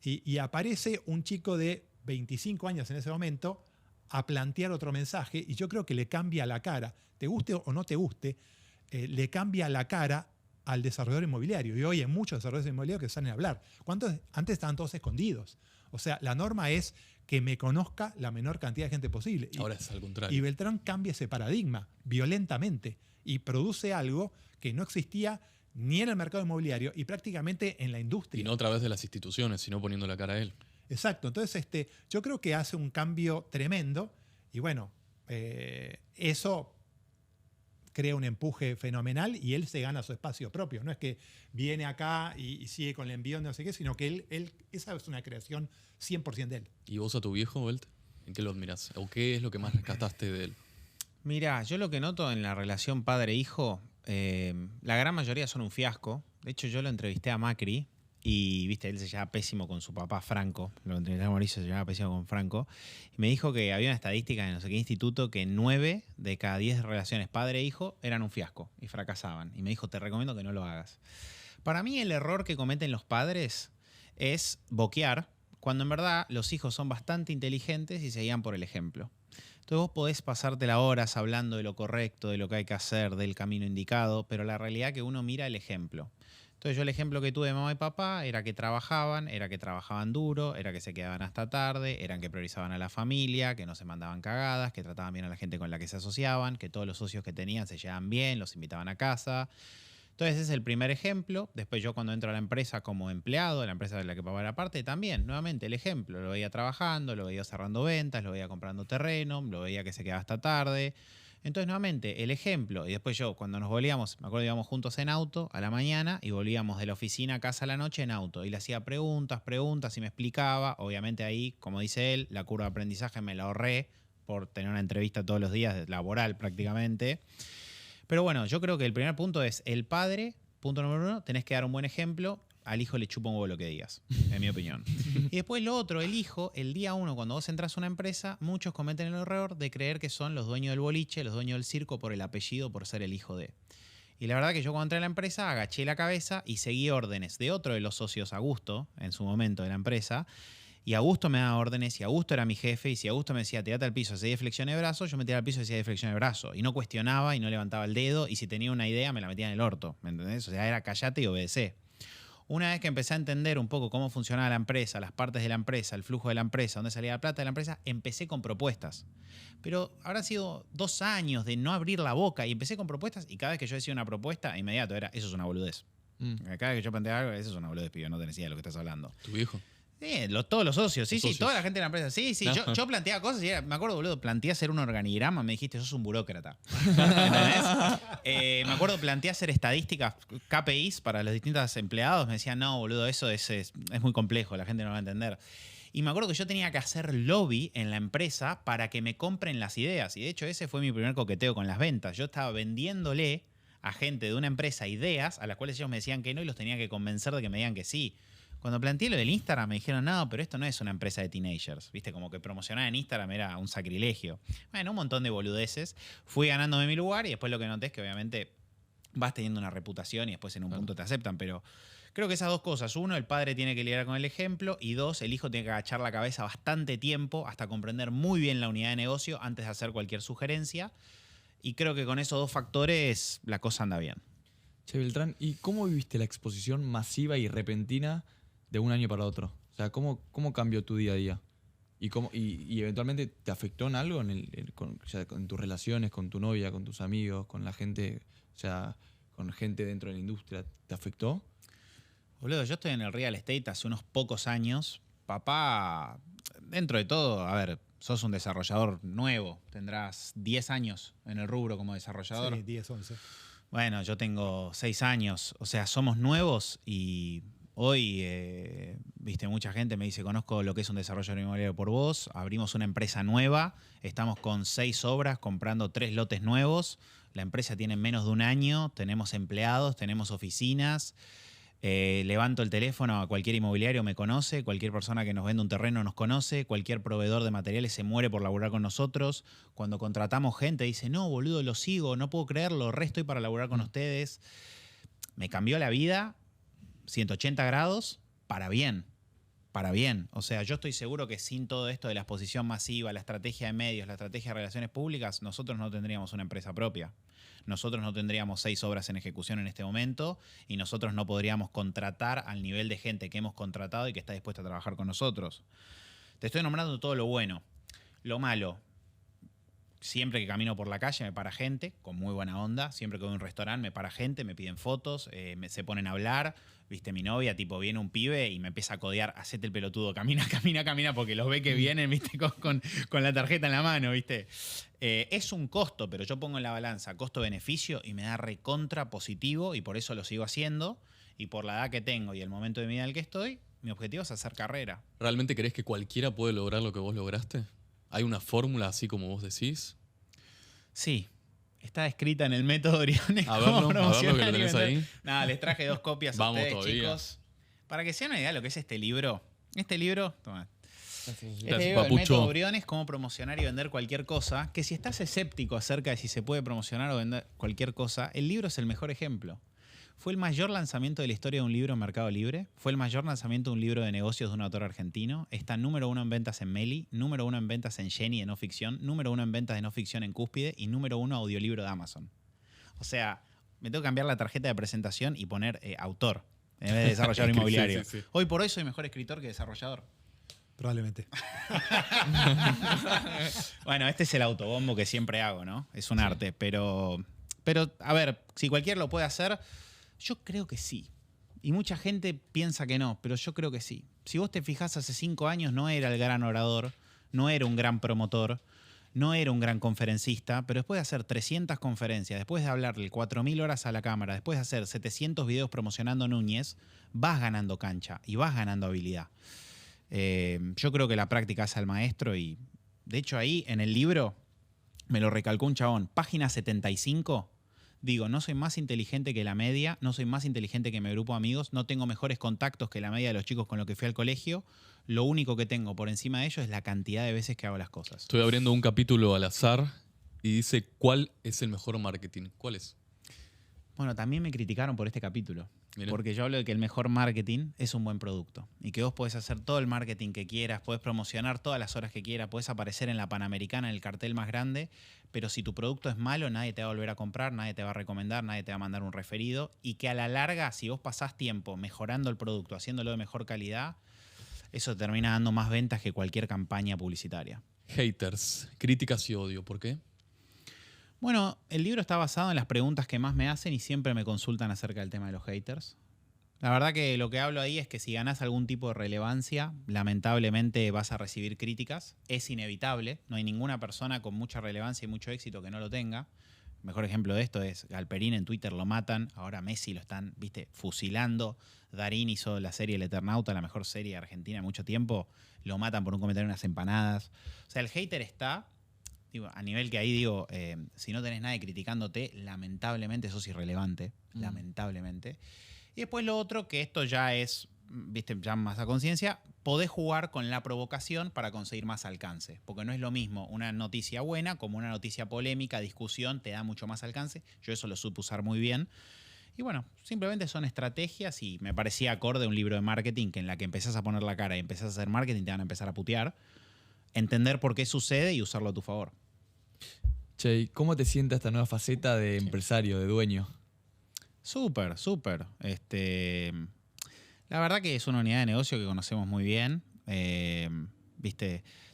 Y aparece un chico de 25 años en ese momento a plantear otro mensaje y yo creo que le cambia la cara. Te guste o no te guste, le cambia la cara al desarrollador inmobiliario. Y hoy hay muchos desarrolladores inmobiliarios que salen a hablar. ¿Cuántos? Antes estaban todos escondidos. O sea, la norma es que me conozca la menor cantidad de gente posible. Ahora es al contrario. Y Beltrán cambia ese paradigma violentamente y produce algo que no existía ni en el mercado inmobiliario y prácticamente en la industria. Y no a través de las instituciones, sino poniendo la cara a él. Exacto. Entonces, yo creo que hace un cambio tremendo y bueno, eso crea un empuje fenomenal y él se gana su espacio propio. No es que viene acá y sigue con el envión, no sé qué, sino que esa es una creación 100% de él. ¿Y vos a tu viejo, Belt? ¿En qué lo admirás? ¿O qué es lo que más rescataste de él? Mirá, yo lo que noto en la relación padre-hijo, la gran mayoría son un fiasco. De hecho, yo lo entrevisté a Macri y, viste, él se llevaba pésimo con su papá Franco. Lo entrevisté a Mauricio, se llevaba pésimo con Franco. Y me dijo que había una estadística en no sé qué instituto que 9 de cada 10 relaciones padre-hijo eran un fiasco y fracasaban. Y me dijo, te recomiendo que no lo hagas. Para mí el error que cometen los padres es boquear, cuando en verdad los hijos son bastante inteligentes y se guían por el ejemplo. Entonces vos podés pasarte las horas hablando de lo correcto, de lo que hay que hacer, del camino indicado, pero la realidad es que uno mira el ejemplo. Entonces yo el ejemplo que tuve de mamá y papá era que trabajaban duro, era que se quedaban hasta tarde, eran que priorizaban a la familia, que no se mandaban cagadas, que trataban bien a la gente con la que se asociaban, que todos los socios que tenían se llevaban bien, los invitaban a casa. Entonces ese es el primer ejemplo. Después yo cuando entro a la empresa como empleado, la empresa de la que papá era parte, también, nuevamente el ejemplo. Lo veía trabajando, lo veía cerrando ventas, lo veía comprando terreno, lo veía que se quedaba hasta tarde. Entonces, nuevamente, el ejemplo, y después yo, cuando nos volvíamos, me acuerdo que íbamos juntos en auto a la mañana y volvíamos de la oficina a casa a la noche en auto. Y le hacía preguntas y me explicaba. Obviamente ahí, como dice él, la curva de aprendizaje me la ahorré por tener una entrevista todos los días, laboral prácticamente. Pero bueno, yo creo que el primer punto es el padre, punto número 1, tenés que dar un buen ejemplo. Al hijo le chupa un huevo lo que digas, en mi opinión. Y después lo otro, el hijo, el día 1, cuando vos entras a una empresa, muchos cometen el error de creer que son los dueños del boliche, los dueños del circo por el apellido, por ser el hijo de. Y la verdad que yo cuando entré a la empresa agaché la cabeza y seguí órdenes de otro de los socios, Augusto, en su momento de la empresa. Y Augusto me daba órdenes y Augusto era mi jefe. Y si Augusto me decía, tirate al piso, hacía 10 flexiones de brazo, yo me tiraba al piso y hacía 10 flexiones de brazo. Y no cuestionaba y no levantaba el dedo. Y si tenía una idea, me la metía en el orto. ¿Me entendés? O sea, era callate y obedecé. Una vez que empecé a entender un poco cómo funcionaba la empresa, las partes de la empresa, el flujo de la empresa, dónde salía la plata de la empresa, empecé con propuestas. Pero habrá sido 2 años de no abrir la boca y empecé con propuestas y cada vez que yo decía una propuesta, inmediato era, eso es una boludez. Cada vez que yo planteaba algo, eso es una boludez, pibe, no tenés idea de lo que estás hablando. ¿Tu viejo? Sí, todos los socios, sí, Socios. toda la gente de la empresa. Sí, sí, No. yo planteaba cosas y me acuerdo, boludo, planteé hacer un organigrama, me dijiste, sos un burócrata. ¿Entendés? Me acuerdo, planteé hacer estadísticas, KPIs para los distintos empleados, me decían, no, boludo, eso es muy complejo, la gente no lo va a entender. Y me acuerdo que yo tenía que hacer lobby en la empresa para que me compren las ideas. Y de hecho ese fue mi primer coqueteo con las ventas. Yo estaba vendiéndole a gente de una empresa ideas a las cuales ellos me decían que no y los tenía que convencer de que me digan que sí. Cuando planteé lo del Instagram me dijeron, no, pero esto no es una empresa de teenagers. Viste, como que promocionar en Instagram era un sacrilegio. Bueno, un montón de boludeces. Fui ganándome mi lugar y después lo que noté es que obviamente vas teniendo una reputación y después en un punto te aceptan. Pero creo que esas dos cosas. 1, el padre tiene que lidiar con el ejemplo. Y 2, el hijo tiene que agachar la cabeza bastante tiempo hasta comprender muy bien la unidad de negocio antes de hacer cualquier sugerencia. Y creo que con esos 2 factores la cosa anda bien. Che, Beltrán, ¿y cómo viviste la exposición masiva y repentina de un año para otro? O sea, ¿cómo cambió tu día a día? ¿Y eventualmente te afectó en algo o sea, con tus relaciones, con tu novia, con tus amigos, con la gente, o sea, con gente dentro de la industria? ¿Te afectó? Boludo, yo estoy en el real estate hace unos pocos años. Papá, dentro de todo, a ver, sos un desarrollador nuevo. Tendrás 10 años en el rubro como desarrollador. Sí, 10, 11. Bueno, yo tengo 6 años. O sea, somos nuevos y hoy, viste, mucha gente me dice, conozco lo que es un desarrollo inmobiliario por vos. Abrimos una empresa nueva. Estamos con 6 obras, comprando 3 lotes nuevos. La empresa tiene menos de un año. Tenemos empleados, tenemos oficinas. Levanto el teléfono a cualquier inmobiliario, me conoce, cualquier persona que nos vende un terreno nos conoce, cualquier proveedor de materiales se muere por laburar con nosotros. Cuando contratamos gente dice, no, boludo, lo sigo, no puedo creerlo, estoy para laburar con ustedes. Me cambió la vida 180 grados para bien. Para bien. O sea, yo estoy seguro que sin todo esto de la exposición masiva, la estrategia de medios, la estrategia de relaciones públicas, nosotros no tendríamos una empresa propia. Nosotros no tendríamos 6 obras en ejecución en este momento y nosotros no podríamos contratar al nivel de gente que hemos contratado y que está dispuesta a trabajar con nosotros. Te estoy nombrando todo lo bueno. Lo malo, siempre que camino por la calle me para gente con muy buena onda. Siempre que voy a un restaurante me para gente, me piden fotos, se ponen a hablar. Viste, mi novia, tipo, viene un pibe y me empieza a codear, hacete el pelotudo, camina, porque los ve que vienen, viste, con la tarjeta en la mano, viste. Es un costo, pero yo pongo en la balanza costo-beneficio y me da recontra positivo y por eso lo sigo haciendo. Y por la edad que tengo y el momento de mi vida en el que estoy, mi objetivo es hacer carrera. ¿Realmente crees que cualquiera puede lograr lo que vos lograste? ¿Hay una fórmula así como vos decís? Sí. Está escrita en el método Briones. A verlo, que lo tenés ahí. Nada, les traje 2 copias a Vamos ustedes, todavía. chicos. Para que se den una idea de lo que es este libro. Este libro, toma. Gracias, El método Briones, cómo promocionar y vender cualquier cosa. Que si estás escéptico acerca de si se puede promocionar o vender cualquier cosa, el libro es el mejor ejemplo. Fue el mayor lanzamiento de la historia de un libro en Mercado Libre. Fue el mayor lanzamiento de un libro de negocios de un autor argentino. Está número 1 en ventas en Meli, número 1 en ventas en Jenny de no ficción, número 1 en ventas de no ficción en Cúspide y número 1 audiolibro de Amazon. O sea, me tengo que cambiar la tarjeta de presentación y poner autor en vez de desarrollador inmobiliario. Sí. Hoy por hoy soy mejor escritor que desarrollador. Probablemente. Bueno, este es el autobombo que siempre hago, ¿no? Es un arte, pero, a ver, si cualquiera lo puede hacer, yo creo que sí. Y mucha gente piensa que no, pero yo creo que sí. Si vos te fijás, hace 5 años no era el gran orador, no era un gran promotor, no era un gran conferencista, pero después de hacer 300 conferencias, después de hablarle 4.000 horas a la cámara, después de hacer 700 videos promocionando Núñez, vas ganando cancha y vas ganando habilidad. Yo creo que la práctica hace al maestro y, de hecho, ahí en el libro me lo recalcó un chabón. Página 75, digo, no soy más inteligente que la media, no soy más inteligente que mi grupo de amigos, no tengo mejores contactos que la media de los chicos con los que fui al colegio. Lo único que tengo por encima de ellos es la cantidad de veces que hago las cosas. Estoy abriendo un capítulo al azar y dice, ¿cuál es el mejor marketing? ¿Cuál es? Bueno, también me criticaron por este capítulo. Miren. Porque yo hablo de que el mejor marketing es un buen producto. Y que vos podés hacer todo el marketing que quieras, podés promocionar todas las horas que quieras, podés aparecer en la Panamericana, en el cartel más grande, pero si tu producto es malo, nadie te va a volver a comprar, nadie te va a recomendar, nadie te va a mandar un referido. Y que a la larga, si vos pasás tiempo mejorando el producto, haciéndolo de mejor calidad, eso termina dando más ventas que cualquier campaña publicitaria. Haters, críticas y odio. ¿Por qué? Bueno, el libro está basado en las preguntas que más me hacen y siempre me consultan acerca del tema de los haters. La verdad que lo que hablo ahí es que si ganás algún tipo de relevancia, lamentablemente vas a recibir críticas. Es inevitable, no hay ninguna persona con mucha relevancia y mucho éxito que no lo tenga. El mejor ejemplo de esto es Galperín, en Twitter lo matan, ahora Messi lo están, fusilando. Darín hizo la serie El Eternauta, la mejor serie de Argentina en mucho tiempo, lo matan por un comentario de unas empanadas. O sea, el hater está, digo, a nivel que ahí digo, si no tenés nadie criticándote, lamentablemente sos irrelevante, lamentablemente. Y después lo otro, que esto ya es, ya más a conciencia, podés jugar con la provocación para conseguir más alcance. Porque no es lo mismo una noticia buena como una noticia polémica, discusión, te da mucho más alcance. Yo eso lo supe usar muy bien. Y bueno, simplemente son estrategias y me parecía acorde a un libro de marketing que en la que empezás a poner la cara y empezás a hacer marketing te van a empezar a putear. Entender por qué sucede y usarlo a tu favor. Che, ¿y cómo te sienta esta nueva faceta de empresario, de dueño? Súper, súper. La verdad que es una unidad de negocio que conocemos muy bien.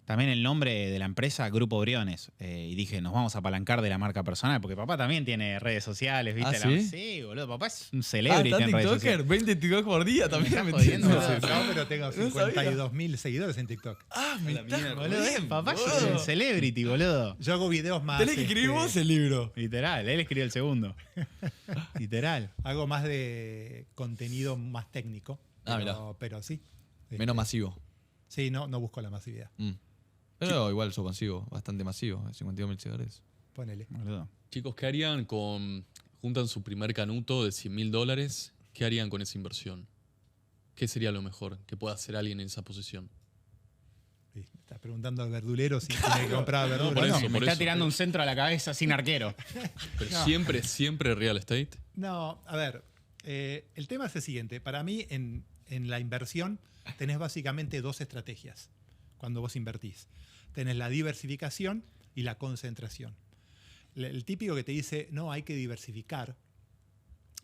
También el nombre de la empresa, Grupo Briones. Y dije, nos vamos a apalancar de la marca personal, porque papá también tiene redes sociales, ¿viste? ¿Ah, sí? Sí, boludo, papá es un celebrity ¿Está en redes TikToker? sociales. 20 TikTok por día también. estás ¿me jodiendo, entiendes? boludo. No, pero tengo No sabía. 52.000 seguidores en TikTok. Ah, me estás Boludo, papá es boludo. un celebrity, boludo. Yo hago videos más. Tenés que escribir vos el libro. Literal, él escribió el segundo. Literal. Hago más de contenido más técnico. Ah, Pero, mirá. pero sí. Menos masivo. Sí, no busco la masividad. Pero igual yo consigo bastante masivo, 52.000 seguidores. Ponele. Boludo. Chicos, ¿qué harían juntan su primer canuto de $100.000? ¿Qué harían con esa inversión? ¿Qué sería lo mejor que pueda hacer alguien en esa posición? Sí, estás preguntando al verdulero si tiene que comprar verdura. por No, eso. Me está tirando un centro a la cabeza sin arquero. Pero No. siempre real estate. No, a ver, el tema es el siguiente. Para mí, en la inversión, tenés básicamente dos estrategias cuando vos invertís. Tenés la diversificación y la concentración. El típico que te dice, no, hay que diversificar.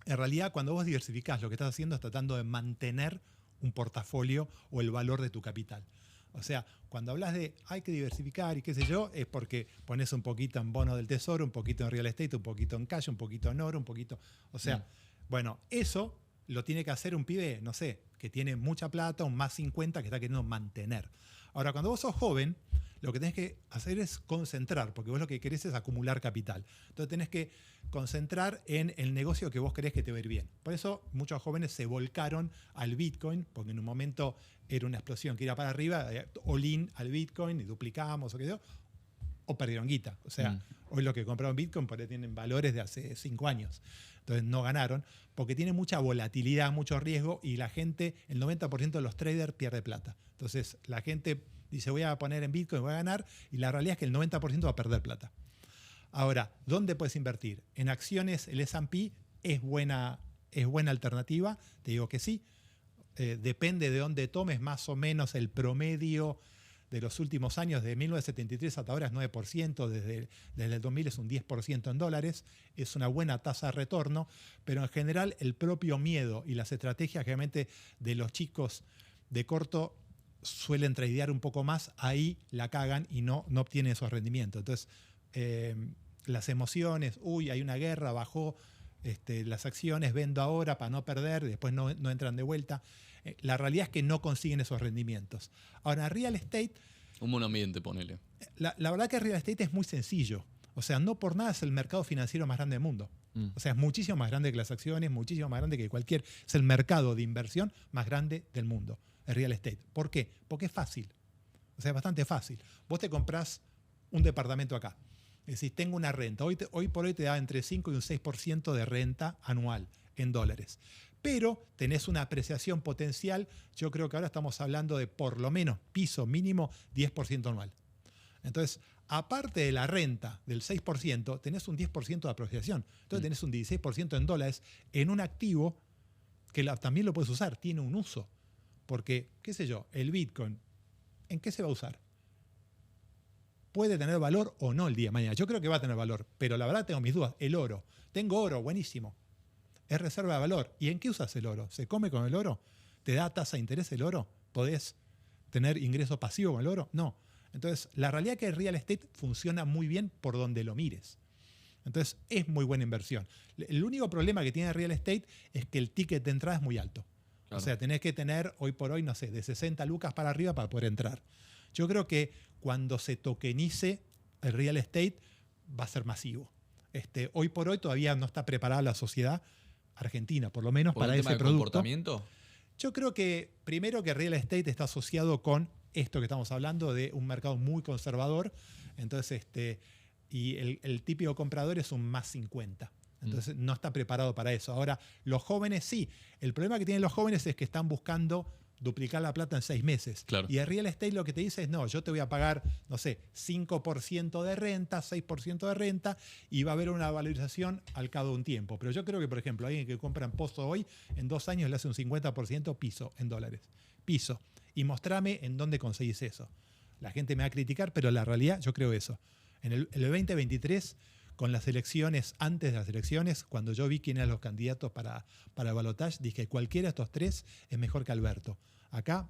En realidad, cuando vos diversificás, lo que estás haciendo es tratando de mantener un portafolio o el valor de tu capital. O sea, cuando hablas de hay que diversificar y qué sé yo, es porque pones un poquito en bono del tesoro, un poquito en real estate, un poquito en cash, un poquito en oro, un poquito... O sea, bueno, eso lo tiene que hacer un pibe, no sé, que tiene mucha plata, un más 50 que está queriendo mantener. Ahora, cuando vos sos joven, lo que tenés que hacer es concentrar, porque vos lo que querés es acumular capital. Entonces tenés que concentrar en el negocio que vos creés que te va a ir bien. Por eso muchos jóvenes se volcaron al Bitcoin, porque en un momento era una explosión que iba para arriba, all-in al Bitcoin y duplicamos o qué sé yo, o perdieron guita. O sea, hoy lo que compraron Bitcoin por ahí tienen valores de hace 5 años. Entonces no ganaron, porque tiene mucha volatilidad, mucho riesgo y la gente, el 90% de los traders pierde plata. Entonces la gente dice voy a poner en Bitcoin, voy a ganar, y la realidad es que el 90% va a perder plata. Ahora, ¿dónde puedes invertir? En acciones, el S&P es buena alternativa, te digo que sí. Depende de dónde tomes, más o menos el promedio de los últimos años, de 1973 hasta ahora es 9%, desde el 2000 es un 10% en dólares, es una buena tasa de retorno, pero en general el propio miedo y las estrategias generalmente de los chicos de corto suelen tradear un poco más, ahí la cagan y no obtienen esos rendimientos. Entonces, las emociones, hay una guerra, bajó las acciones, vendo ahora para no perder, después no entran de vuelta. La realidad es que no consiguen esos rendimientos. Ahora, real estate... Un monoambiente, ponele. La verdad que el real estate es muy sencillo. O sea, no por nada es el mercado financiero más grande del mundo. O sea, es muchísimo más grande que las acciones, muchísimo más grande que cualquier... Es el mercado de inversión más grande del mundo, el real estate. ¿Por qué? Porque es fácil. O sea, es bastante fácil. Vos te comprás un departamento acá. Decís, tengo una renta. Hoy por hoy te da entre 5 y un 6% de renta anual en dólares. Pero tenés una apreciación potencial. Yo creo que ahora estamos hablando de por lo menos piso mínimo 10% anual. Entonces, aparte de la renta del 6%, tenés un 10% de apreciación. Entonces tenés un 16% en dólares en un activo que también lo puedes usar, tiene un uso. Porque, qué sé yo, el Bitcoin, ¿en qué se va a usar? Puede tener valor o no el día de mañana. Yo creo que va a tener valor, pero la verdad tengo mis dudas. El oro. Tengo oro, buenísimo. Es reserva de valor. ¿Y en qué usas el oro? ¿Se come con el oro? ¿Te da tasa de interés el oro? ¿Podés tener ingreso pasivo con el oro? No. Entonces, la realidad es que el real estate funciona muy bien por donde lo mires. Entonces, es muy buena inversión. El único problema que tiene el real estate es que el ticket de entrada es muy alto. Claro. O sea, tenés que tener hoy por hoy, no sé, de 60 lucas para arriba para poder entrar. Yo creo que cuando se tokenice el real estate va a ser masivo. Hoy por hoy todavía no está preparada la sociedad argentina, por lo menos ¿Por para el ese tema de producto. comportamiento? Yo creo que primero que real estate está asociado con esto que estamos hablando de un mercado muy conservador. Entonces, y el típico comprador es un más 50. Entonces, no está preparado para eso. Ahora, los jóvenes sí. El problema que tienen los jóvenes es que están buscando duplicar la plata en 6 meses. Claro. Y el real estate lo que te dice es, no, yo te voy a pagar, no sé, 5% de renta, 6% de renta, y va a haber una valorización al cabo de un tiempo. Pero yo creo que, por ejemplo, alguien que compra en Pozo hoy, en 2 años le hace un 50% piso en dólares. Piso. Y mostrame en dónde conseguís eso. La gente me va a criticar, pero la realidad, yo creo eso. En el 2023, con las elecciones, antes de las elecciones, cuando yo vi quién eran los candidatos para el balotaje, dije, cualquiera de estos 3 es mejor que Alberto. Acá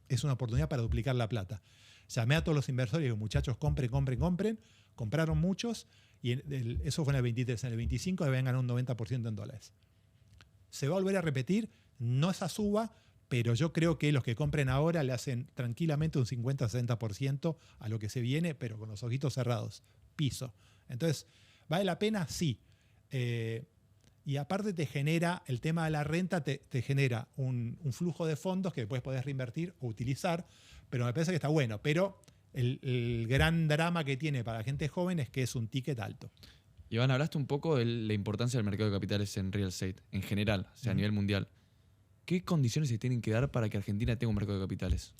es una oportunidad para duplicar la plata. Llamé a todos los inversores y digo, muchachos, compren. Compraron muchos y eso fue en el 23. En el 25 habían ganado un 90% en dólares. Se va a volver a repetir, no esa suba, pero yo creo que los que compren ahora le hacen tranquilamente un 50-60% a lo que se viene, pero con los ojitos cerrados. Piso. Entonces, ¿vale la pena? Sí. Y aparte te genera, el tema de la renta te genera un flujo de fondos que después podés reinvertir o utilizar, pero me parece que está bueno. Pero el gran drama que tiene para la gente joven es que es un ticket alto. Iván, hablaste un poco de la importancia del mercado de capitales en real estate, en general, o sea, a nivel mundial. ¿Qué condiciones se tienen que dar para que Argentina tenga un mercado de capitales?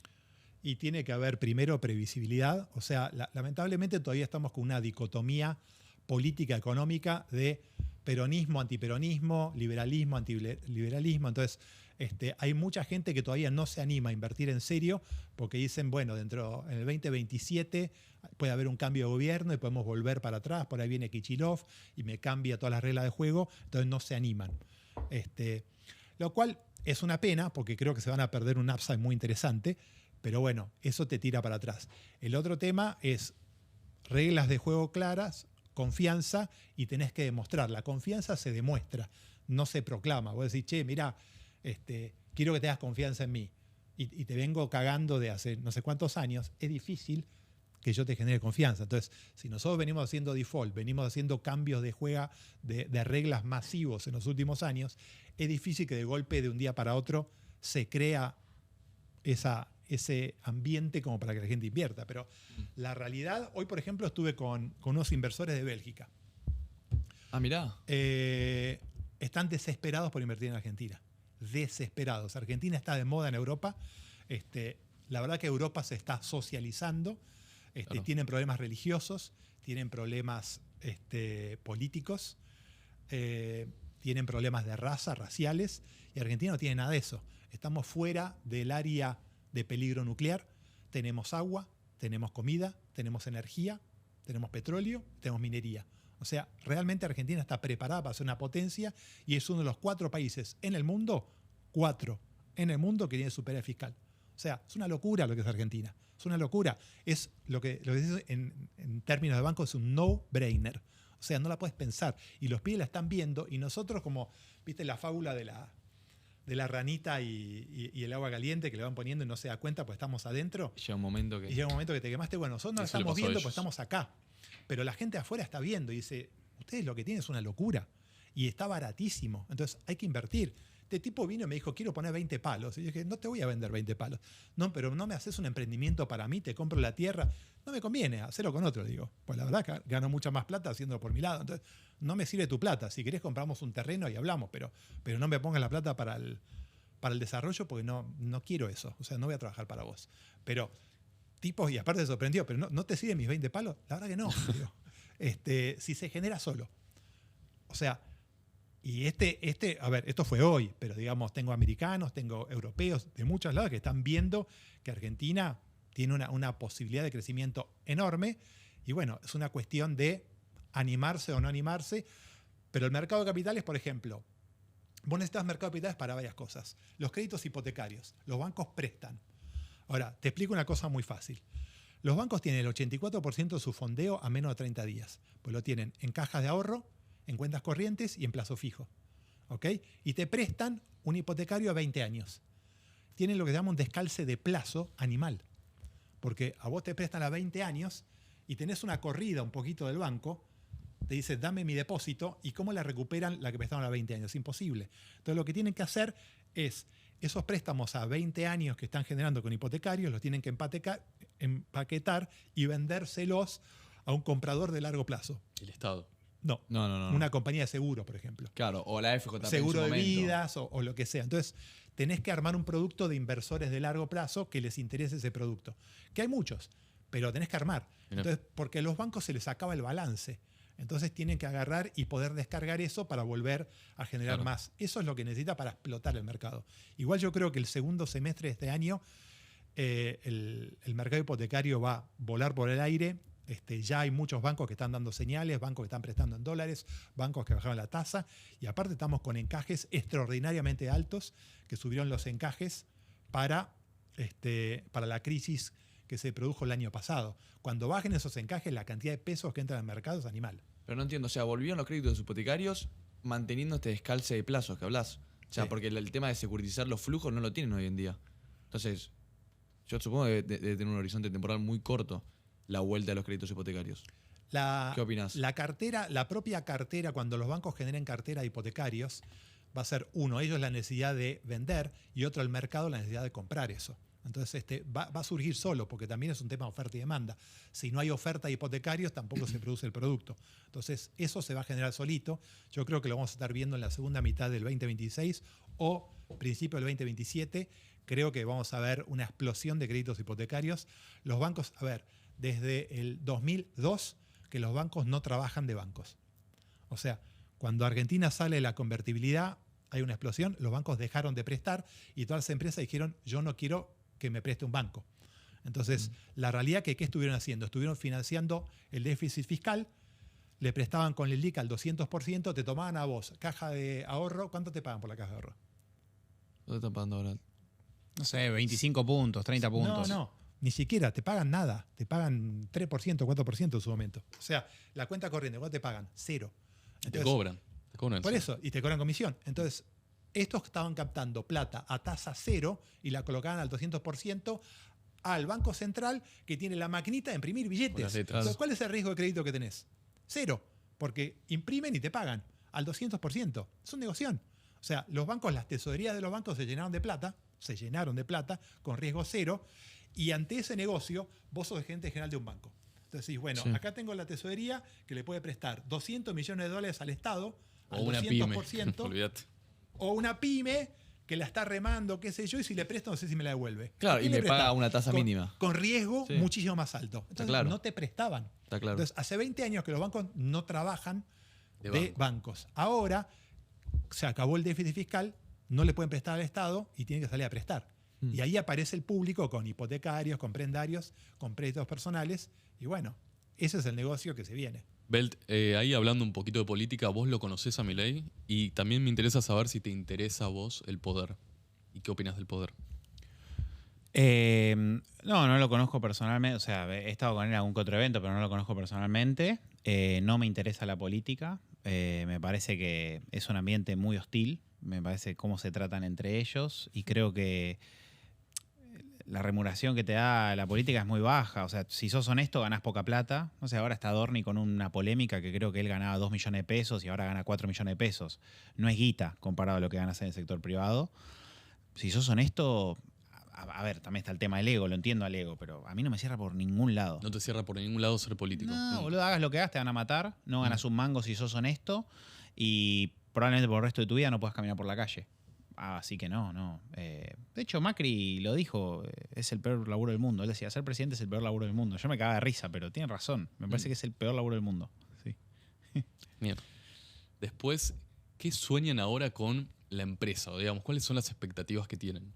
Y tiene que haber primero previsibilidad. O sea, lamentablemente todavía estamos con una dicotomía política económica de peronismo, antiperonismo, liberalismo, antiliberalismo. Entonces, hay mucha gente que todavía no se anima a invertir en serio porque dicen, bueno, en el 2027 puede haber un cambio de gobierno y podemos volver para atrás, por ahí viene Kicillof y me cambia todas las reglas de juego, entonces no se animan. Lo cual es una pena porque creo que se van a perder un upside muy interesante, pero bueno, eso te tira para atrás. El otro tema es reglas de juego claras, confianza, y tenés que demostrar. La confianza se demuestra, no se proclama. Vos decís, che, mirá, quiero que tengas confianza en mí. Y te vengo cagando de hace no sé cuántos años. Es difícil que yo te genere confianza. Entonces, si nosotros venimos haciendo default, venimos haciendo cambios de juego, de reglas masivos en los últimos años, es difícil que de golpe, de un día para otro, se crea ese ambiente como para que la gente invierta. Pero la realidad, hoy por ejemplo estuve con unos inversores de Bélgica. Ah, mirá. Están desesperados por invertir en Argentina. Desesperados. Argentina está de moda en Europa. La verdad que Europa se está socializando. Claro. Tienen problemas religiosos, tienen problemas políticos, tienen problemas de raza, raciales, y Argentina no tiene nada de eso. Estamos fuera del área de peligro nuclear. Tenemos agua, tenemos comida, tenemos energía, tenemos petróleo, tenemos minería. O sea, realmente Argentina está preparada para ser una potencia y es uno de los 4 países en el mundo, 4 en el mundo que tiene superávit fiscal. O sea, es una locura lo que es Argentina. Es una locura. Es lo que dice en términos de banco es un no-brainer. O sea, no la puedes pensar. Y los pibes la están viendo y nosotros como, viste la fábula de de la ranita y el agua caliente que le van poniendo y no se da cuenta pues estamos adentro. Llega un momento Y que... llega un momento que te quemaste. Bueno, nosotros no lo Eso le estamos pasó a viendo ellos. pues estamos acá. Pero la gente afuera está viendo y dice, ustedes lo que tienen es una locura. Y está baratísimo. Entonces hay que invertir. Este tipo vino y me dijo, quiero poner 20 palos. Y yo dije, no te voy a vender 20 palos. No, pero no me haces un emprendimiento para mí, te compro la tierra. No me conviene, hacerlo con otro, digo. Pues la verdad que gano mucha más plata haciéndolo por mi lado. Entonces, no me sirve tu plata. Si querés compramos un terreno y hablamos, pero no me pongas la plata para el desarrollo porque no quiero eso. O sea, no voy a trabajar para vos. Pero tipos, y aparte se sorprendió, pero ¿no te sirven mis 20 palos? La verdad que no. Digo. Si se genera solo. O sea, y a ver, esto fue hoy, pero digamos, tengo americanos, tengo europeos de muchos lados que están viendo que Argentina tiene una posibilidad de crecimiento enorme. Y bueno, es una cuestión de animarse o no animarse. Pero el mercado de capitales, por ejemplo, vos necesitas mercado de capitales para varias cosas. Los créditos hipotecarios, los bancos prestan. Ahora, te explico una cosa muy fácil. Los bancos tienen el 84% de su fondeo a menos de 30 días. Pues lo tienen en cajas de ahorro, en cuentas corrientes y en plazo fijo. ¿Ok? Y te prestan un hipotecario a 20 años. Tienen lo que se llama un descalce de plazo animal. Porque a vos te prestan a 20 años y tenés una corrida un poquito del banco, te dice, dame mi depósito, ¿y cómo la recuperan la que prestaron a 20 años? Es imposible. Entonces lo que tienen que hacer es, esos préstamos a 20 años que están generando con hipotecarios, los tienen que empaquetar y vendérselos a un comprador de largo plazo. El Estado. No, No. una compañía de seguro, por ejemplo. Claro, o la FJP Seguro en su de momento. vidas o lo que sea. Entonces, tenés que armar un producto de inversores de largo plazo que les interese ese producto. Que hay muchos, pero tenés que armar. Mirá. Entonces, porque a los bancos se les acaba el balance. Entonces tienen que agarrar y poder descargar eso para volver a generar Claro. más. Eso es lo que necesita para explotar el mercado. Igual yo creo que el segundo semestre de este año el mercado hipotecario va a volar por el aire. Ya hay muchos bancos que están dando señales, bancos que están prestando en dólares, bancos que bajaron la tasa y aparte estamos con encajes extraordinariamente altos que subieron los encajes para la crisis que se produjo el año pasado. Cuando bajen esos encajes, la cantidad de pesos que entran al mercado es animal. Pero no entiendo, o sea, volvieron los créditos hipotecarios manteniendo este descalce de plazos que hablas. O sea, Sí. porque el tema de securitizar los flujos no lo tienen hoy en día. Entonces, yo supongo que debe tener un horizonte temporal muy corto la vuelta de los créditos hipotecarios. ¿Qué opinás? La propia cartera, cuando los bancos generen cartera de hipotecarios, va a ser uno, ellos la necesidad de vender y otro, el mercado, la necesidad de comprar eso. Entonces va a surgir solo, porque también es un tema de oferta y demanda. Si no hay oferta de hipotecarios, tampoco se produce el producto. Entonces eso se va a generar solito. Yo creo que lo vamos a estar viendo en la segunda mitad del 2026 o principio del 2027. Creo que vamos a ver una explosión de créditos hipotecarios. Los bancos, desde el 2002 que los bancos no trabajan de bancos. O sea, cuando Argentina sale de la convertibilidad, hay una explosión, los bancos dejaron de prestar y todas las empresas dijeron, yo no quiero que me preste un banco. Entonces, la realidad que ¿qué estuvieron haciendo? Estuvieron financiando el déficit fiscal, le prestaban con el LIC al 200%, te tomaban a vos caja de ahorro. ¿Cuánto te pagan por la caja de ahorro? ¿Dónde están pagando ahora? No sé, 25 puntos, 30 puntos. No, ni siquiera, te pagan nada. Te pagan 3%, 4% en su momento. O sea, la cuenta corriente, ¿cuánto te pagan? Cero. Te Entonces, cobran. Te cobran por el eso, y te cobran comisión. Entonces, estos estaban captando plata a tasa cero y la colocaban al 200% al Banco Central que tiene la maquinita de imprimir Con las billetes. letras. Entonces, ¿cuál es el riesgo de crédito que tenés? Cero, porque imprimen y te pagan al 200%. Es un negocio. O sea, los bancos, las tesorerías de los bancos se llenaron de plata con riesgo cero, y ante ese negocio vos sos gerente general de un banco. Entonces decís, bueno, Sí. acá tengo la tesorería que le puede prestar $200 millones al Estado, O al una pyme. 200%, Olvídate. o una pyme que la está remando, qué sé yo, y si le presto no sé si me la devuelve. Claro, ¿A quién y le me presta? paga una tasa Con- mínima. Con riesgo Sí. muchísimo más alto. Entonces claro. no te prestaban. Está claro. Entonces, hace 20 años que los bancos no trabajan De de banco. bancos. Ahora se acabó el déficit fiscal, no le pueden prestar al Estado y tienen que salir a prestar. Mm. Y ahí aparece el público con hipotecarios, con prendarios, con préditos personales. Y bueno, ese es el negocio que se viene. Belt, ahí hablando un poquito de política, vos lo conocés a Milei y también me interesa saber si te interesa a vos el poder. ¿Y qué opinas del poder? No lo conozco personalmente. O sea, he estado con él en algún que otro evento, pero no lo conozco personalmente. No me interesa la política. Me parece que es un ambiente muy hostil Me parece cómo se tratan entre ellos y creo que la remuneración que te da la política es muy baja. O sea, si sos honesto, ganás poca plata. No sé, ahora está Dorni con una polémica que creo que él ganaba 2 millones de pesos y ahora gana 4 millones de pesos. No es guita comparado a lo que ganas en el sector privado. Si sos honesto, a ver, también está el tema del ego, lo entiendo al ego, pero a mí no me cierra por ningún lado. No te cierra por ningún lado ser político. No, boludo, hagas lo que hagas, te van a matar. No ganas un mango si sos honesto y probablemente por el resto de tu vida no puedas caminar por la calle. Así que no. De hecho, Macri lo dijo, es el peor laburo del mundo. Él decía, ser presidente es el peor laburo del mundo. Yo me cagaba de risa, pero tiene razón. Me parece que es el peor laburo del mundo. Sí. Bien. Después, ¿qué sueñan ahora con la empresa? O digamos, ¿cuáles son las expectativas que tienen?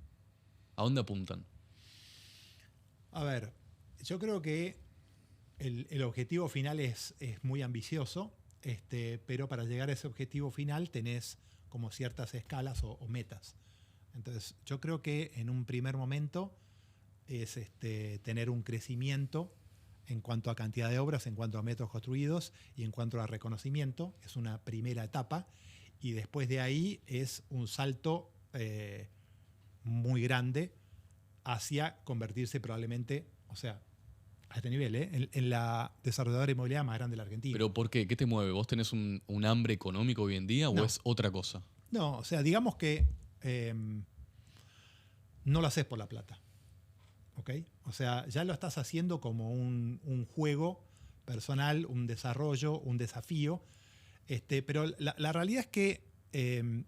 ¿A dónde apuntan? A ver, yo creo que el objetivo final es muy ambicioso, pero para llegar a ese objetivo final tenés como ciertas escalas o metas. Entonces, yo creo que en un primer momento es tener un crecimiento en cuanto a cantidad de obras, en cuanto a metros construidos y en cuanto a reconocimiento. Es una primera etapa. Y después de ahí es un salto muy grande hacia convertirse probablemente, o sea, a este nivel, en la desarrolladora inmobiliaria más grande de la Argentina. ¿Pero por qué? ¿Qué te mueve? ¿Vos tenés un hambre económico hoy en día o No. es otra cosa? No, o sea, digamos que no lo haces por la plata. ¿Ok? O sea, ya lo estás haciendo como un juego personal, un desarrollo, un desafío. Pero la realidad es que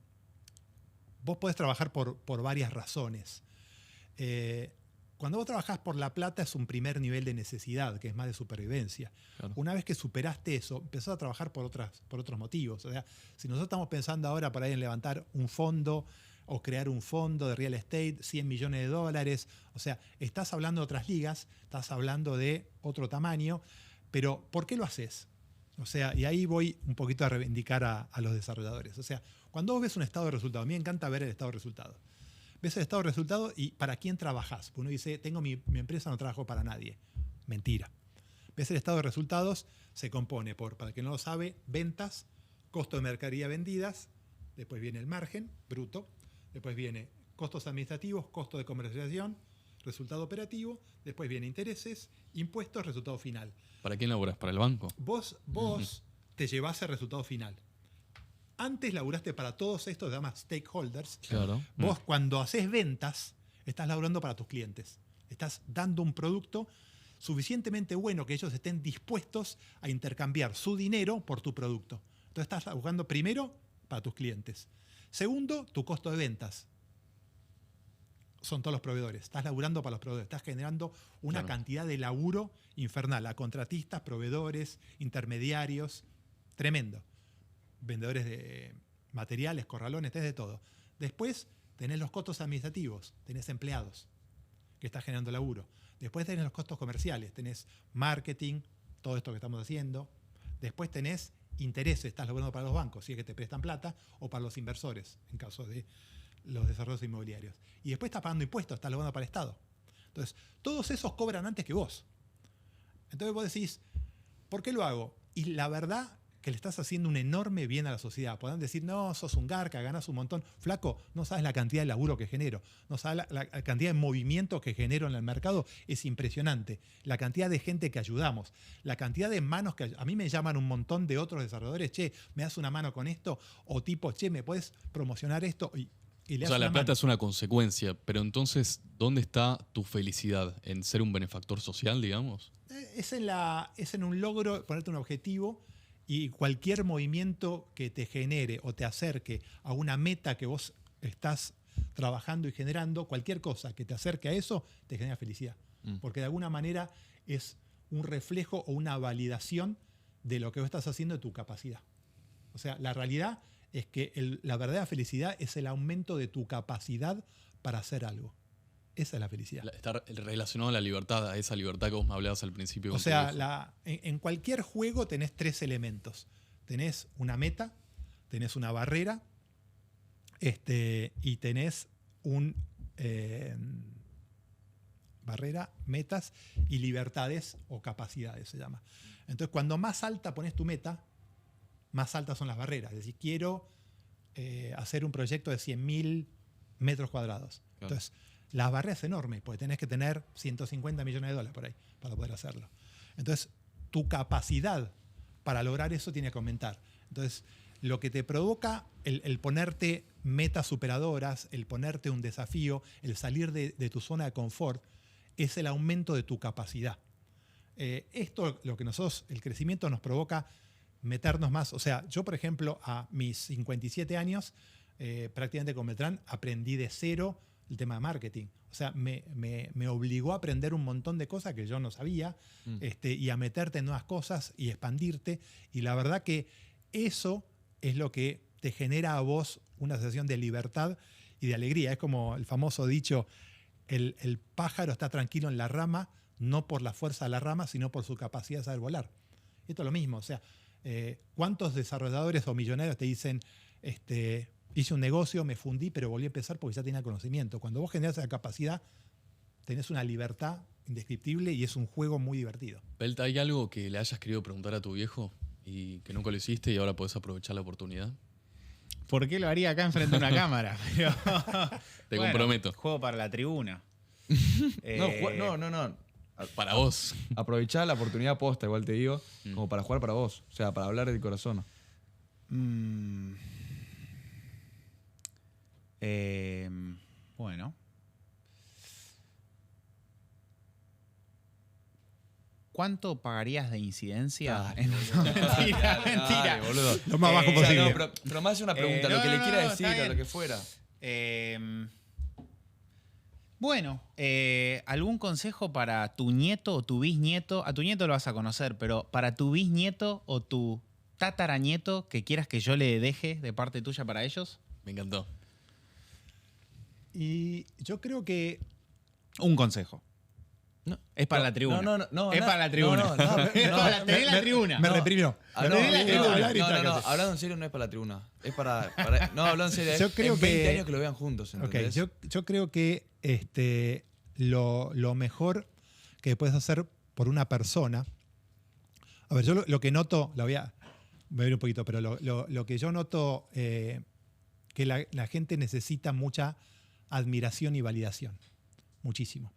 vos podés trabajar por varias razones. Cuando vos trabajás por la plata es un primer nivel de necesidad, que es más de supervivencia. Claro. Una vez que superaste eso, empezás a trabajar por otros motivos. O sea, si nosotros estamos pensando ahora por ahí en levantar un fondo o crear un fondo de real estate, 100 millones de dólares, o sea, estás hablando de otras ligas, estás hablando de otro tamaño, pero ¿por qué lo haces? O sea, y ahí voy un poquito a reivindicar a los desarrolladores. O sea, cuando vos ves un estado de resultado, a mí me encanta ver el estado de resultado. Ves el estado de resultado y ¿para quién trabajás? Uno dice, tengo mi empresa, no trabajo para nadie. Mentira. Ves el estado de resultados, se compone por, para quien no lo sabe, ventas, costo de mercadería vendidas, después viene el margen bruto, después viene costos administrativos, costo de comercialización, resultado operativo, después viene intereses, impuestos, resultado final. ¿Para quién laburás? ¿Para el banco? Vos te llevás el resultado final. Antes laburaste para todos estos, se llama stakeholders. Claro. Vos cuando haces ventas, estás laburando para tus clientes. Estás dando un producto suficientemente bueno que ellos estén dispuestos a intercambiar su dinero por tu producto. Entonces estás laburando primero para tus clientes. Segundo, tu costo de ventas. Son todos los proveedores. Estás laburando para los proveedores. Estás generando una cantidad de laburo infernal a contratistas, proveedores, intermediarios. Tremendo. Vendedores de materiales, corralones, tenés de todo. Después tenés los costos administrativos, tenés empleados que estás generando laburo. Después tenés los costos comerciales, tenés marketing, todo esto que estamos haciendo. Después tenés intereses, estás laburando para los bancos, si es que te prestan plata, o para los inversores, en caso de los desarrollos inmobiliarios. Y después estás pagando impuestos, estás laburando para el Estado. Entonces, todos esos cobran antes que vos. Entonces vos decís, ¿por qué lo hago? Y la verdad que le estás haciendo un enorme bien a la sociedad. Podrán decir, no, sos un garca, ganás un montón. Flaco, no sabes la cantidad de laburo que genero. No sabes la cantidad de movimiento que genero en el mercado. Es impresionante. La cantidad de gente que ayudamos. La cantidad de manos que... A mí me llaman un montón de otros desarrolladores. Che, ¿me das una mano con esto? O tipo, che, ¿me puedes promocionar esto? Y le O sea, das la una plata mano. es una consecuencia, pero entonces, ¿dónde está tu felicidad? ¿En ser un benefactor social, digamos? Es en un logro, ponerte un objetivo y cualquier movimiento que te genere o te acerque a una meta que vos estás trabajando y generando, cualquier cosa que te acerque a eso, te genera felicidad. Porque de alguna manera es un reflejo o una validación de lo que vos estás haciendo de tu capacidad. O sea, la realidad es que la verdadera felicidad es el aumento de tu capacidad para hacer algo. Esa es la felicidad. Está relacionado a la libertad, a esa libertad que vos me hablabas al principio. O con tu sea, viejo. en cualquier juego tenés 3 elementos. Tenés una meta, tenés una barrera y tenés barrera, metas y libertades o capacidades se llama. Entonces, cuando más alta pones tu meta, más altas son las barreras. Es decir, quiero hacer un proyecto de 100.000 metros cuadrados. Claro. Entonces, la barrera es enorme, porque tenés que tener 150 millones de dólares por ahí para poder hacerlo. Entonces, tu capacidad para lograr eso tiene que aumentar. Entonces, lo que te provoca el ponerte metas superadoras, el ponerte un desafío, el salir de tu zona de confort, es el aumento de tu capacidad. Esto, lo que nosotros, el crecimiento nos provoca meternos más. O sea, yo, por ejemplo, a mis 57 años, prácticamente con Beltrán, aprendí de cero el tema de marketing. O sea, me obligó a aprender un montón de cosas que yo no sabía y a meterte en nuevas cosas y expandirte. Y la verdad que eso es lo que te genera a vos una sensación de libertad y de alegría. Es como el famoso dicho, el pájaro está tranquilo en la rama, no por la fuerza de la rama, sino por su capacidad de saber volar. Esto es lo mismo. O sea, ¿cuántos desarrolladores o millonarios te dicen, hice un negocio, me fundí, pero volví a empezar porque ya tenía conocimiento? Cuando vos generas esa capacidad, tenés una libertad indescriptible y es un juego muy divertido. Belta, ¿hay algo que le hayas querido preguntar a tu viejo y que nunca lo hiciste y ahora podés aprovechar la oportunidad? ¿Por qué lo haría acá enfrente de una cámara? Pero, Te comprometo. Juego para la tribuna. No. Para vos. Aprovechá la oportunidad posta, igual te digo, como para jugar para vos. O sea, para hablar del corazón. Bueno. ¿Cuánto pagarías de incidencia? Mentira. Boludo. Lo más bajo O sea, posible. no, pero más una pregunta, lo que le quiera decir está o lo bien. que fuera. Bueno, ¿algún consejo para tu nieto o tu bisnieto? A tu nieto lo vas a conocer, pero para tu bisnieto o tu tataranieto que quieras que yo le deje de parte tuya para ellos? Me encantó. Y yo creo que Un consejo. No. Es para la tribuna. No, es para la tribuna. Tenés la tribuna. me reprimió. Hablando en serio no es para la tribuna. Es para no, hablando en serio. Yo creo en 20 que- años que lo vean juntos, ¿entendés? Yo creo que lo mejor que puedes hacer por una persona. A ver, yo lo que noto, voy a ver un poquito, pero lo que yo noto que la gente necesita mucha admiración y validación. Muchísimo.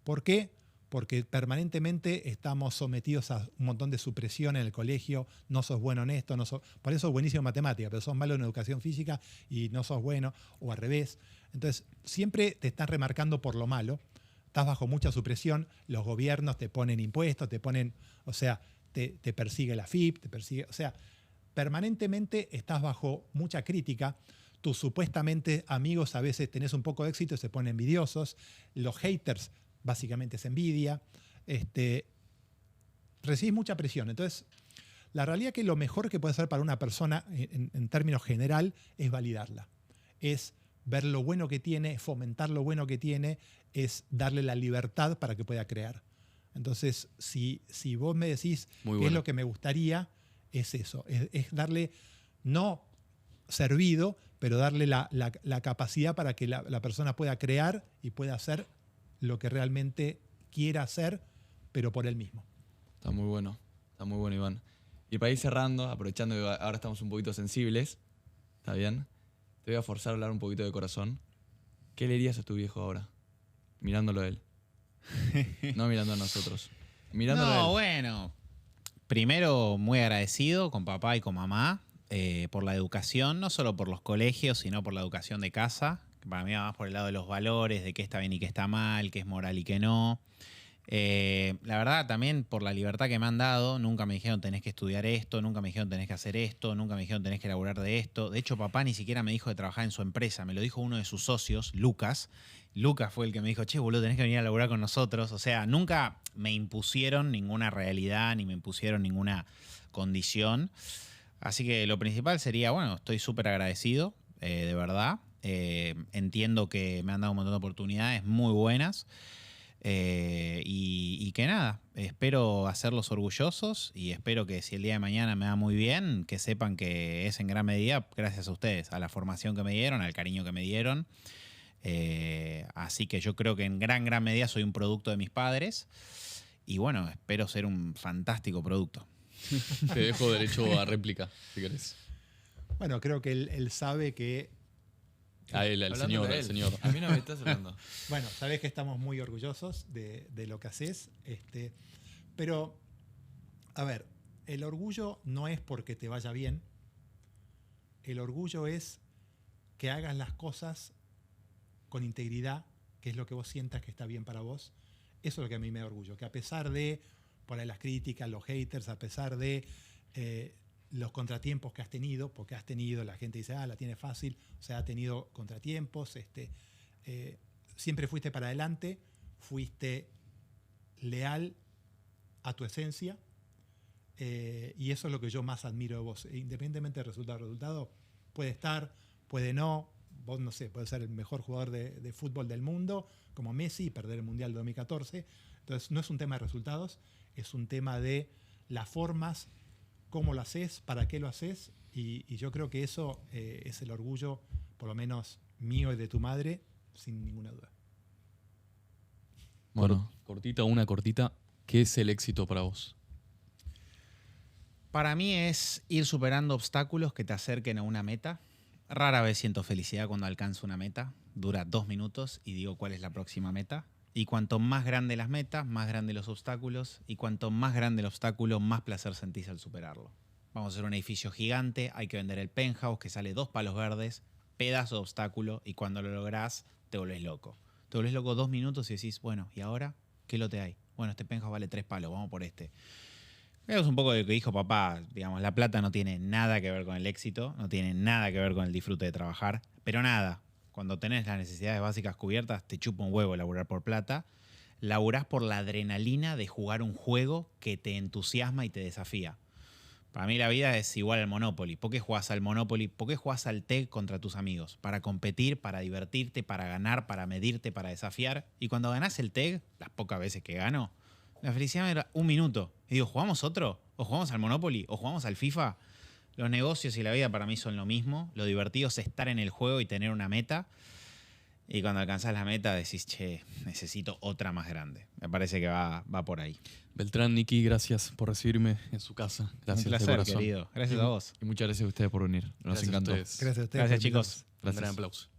¿Por qué? Porque permanentemente estamos sometidos a un montón de supresión en el colegio. No sos bueno en esto, por eso sos buenísimo en matemática, pero sos malo en educación física y no sos bueno, o al revés. Entonces, siempre te están remarcando por lo malo. Estás bajo mucha supresión. Los gobiernos te ponen impuestos, o sea, te persigue la FIP, te persigue. O sea, permanentemente estás bajo mucha crítica. Tus supuestamente amigos a veces tenés un poco de éxito y se ponen envidiosos. Los haters básicamente es envidia. Recibís mucha presión. Entonces, la realidad es que lo mejor que puede hacer para una persona, en términos general, es validarla. Es ver lo bueno que tiene, fomentar lo bueno que tiene, es darle la libertad para que pueda crear. Entonces, si vos me decís Muy qué bueno. es lo que me gustaría, es eso. Es darle, no servido, pero darle la capacidad para que la persona pueda crear y pueda hacer lo que realmente quiera hacer, pero por él mismo. Está muy bueno, Iván. Y para ir cerrando, aprovechando que ahora estamos un poquito sensibles, ¿está bien? Te voy a forzar a hablar un poquito de corazón. ¿Qué le dirías a tu viejo ahora? Mirándolo a él. No mirando a nosotros. Mirándolo a él. No, bueno. Primero, muy agradecido con papá y con mamá por la educación, no solo por los colegios, sino por la educación de casa, que para mí va más por el lado de los valores, de qué está bien y qué está mal, qué es moral y qué no. La verdad, también por la libertad que me han dado, nunca me dijeron tenés que estudiar esto, nunca me dijeron tenés que hacer esto, nunca me dijeron tenés que laburar de esto. De hecho, papá ni siquiera me dijo de trabajar en su empresa, me lo dijo uno de sus socios, Lucas. Lucas fue el que me dijo, che, boludo, tenés que venir a laburar con nosotros. O sea, nunca me impusieron ninguna realidad, ni me impusieron ninguna condición. Así que lo principal sería, bueno, estoy súper agradecido, de verdad. Entiendo que me han dado un montón de oportunidades muy buenas. Y que nada, espero hacerlos orgullosos y espero que si el día de mañana me va muy bien, que sepan que es en gran medida gracias a ustedes, a la formación que me dieron, al cariño que me dieron. Así que yo creo que en gran medida soy un producto de mis padres y bueno, espero ser un fantástico producto. Te dejo derecho a réplica, si querés. Bueno, creo que él sabe que... A él, al Hablando señor, de al él. señor. A mí no me estás hablando. Bueno, sabés que estamos muy orgullosos de lo que haces. Pero, a ver, el orgullo no es porque te vaya bien. El orgullo es que hagas las cosas con integridad, que es lo que vos sientas que está bien para vos. Eso es lo que a mí me da orgullo. Que a pesar de por ahí las críticas, los haters, a pesar de los contratiempos que has tenido, porque has tenido, la gente dice, la tiene fácil, o sea, ha tenido contratiempos, siempre fuiste para adelante, fuiste leal a tu esencia, y eso es lo que yo más admiro de vos. Independientemente del resultado, puede estar, puede no, vos no sé, puedes ser el mejor jugador de fútbol del mundo, como Messi, y perder el Mundial 2014. Entonces, no es un tema de resultados, es un tema de las formas, cómo lo haces, para qué lo haces, y yo creo que eso es el orgullo, por lo menos mío y de tu madre, sin ninguna duda. Bueno, una cortita. ¿Qué es el éxito para vos? Para mí es ir superando obstáculos que te acerquen a una meta. Rara vez siento felicidad cuando alcanzo una meta. Dura 2 minutos y digo cuál es la próxima meta. Y cuanto más grande las metas, más grandes los obstáculos. Y cuanto más grande el obstáculo, más placer sentís al superarlo. Vamos a hacer un edificio gigante, hay que vender el penthouse que sale 2 palos verdes, pedazo de obstáculo, y cuando lo lográs te volvés loco. Te volvés loco 2 minutos y decís, bueno, ¿y ahora qué lote hay? Bueno, este penthouse vale 3 palos, vamos por este. Es un poco de lo que dijo papá, digamos, la plata no tiene nada que ver con el éxito, no tiene nada que ver con el disfrute de trabajar, pero nada, cuando tenés las necesidades básicas cubiertas, te chupa un huevo laburar por plata, laburás por la adrenalina de jugar un juego que te entusiasma y te desafía. Para mí la vida es igual al Monopoly. ¿Por qué jugás al Monopoly? ¿Por qué jugás al TEG contra tus amigos? Para competir, para divertirte, para ganar, para medirte, para desafiar. Y cuando ganás el TEG, las pocas veces que gano, la felicidad me era 1 minuto. Y digo, ¿jugamos otro? ¿O jugamos al Monopoly? ¿O jugamos al FIFA? Los negocios y la vida para mí son lo mismo. Lo divertido es estar en el juego y tener una meta. Y cuando alcanzás la meta decís, che, necesito otra más grande. Me parece que va por ahí. Beltrán, Nicky, gracias por recibirme en su casa. Gracias Un de placer, corazón. querido. Gracias a vos. Y muchas gracias a ustedes por venir. Nos Gracias a encantó. ustedes. Gracias a ustedes. Gracias, chicos. Un gran aplauso.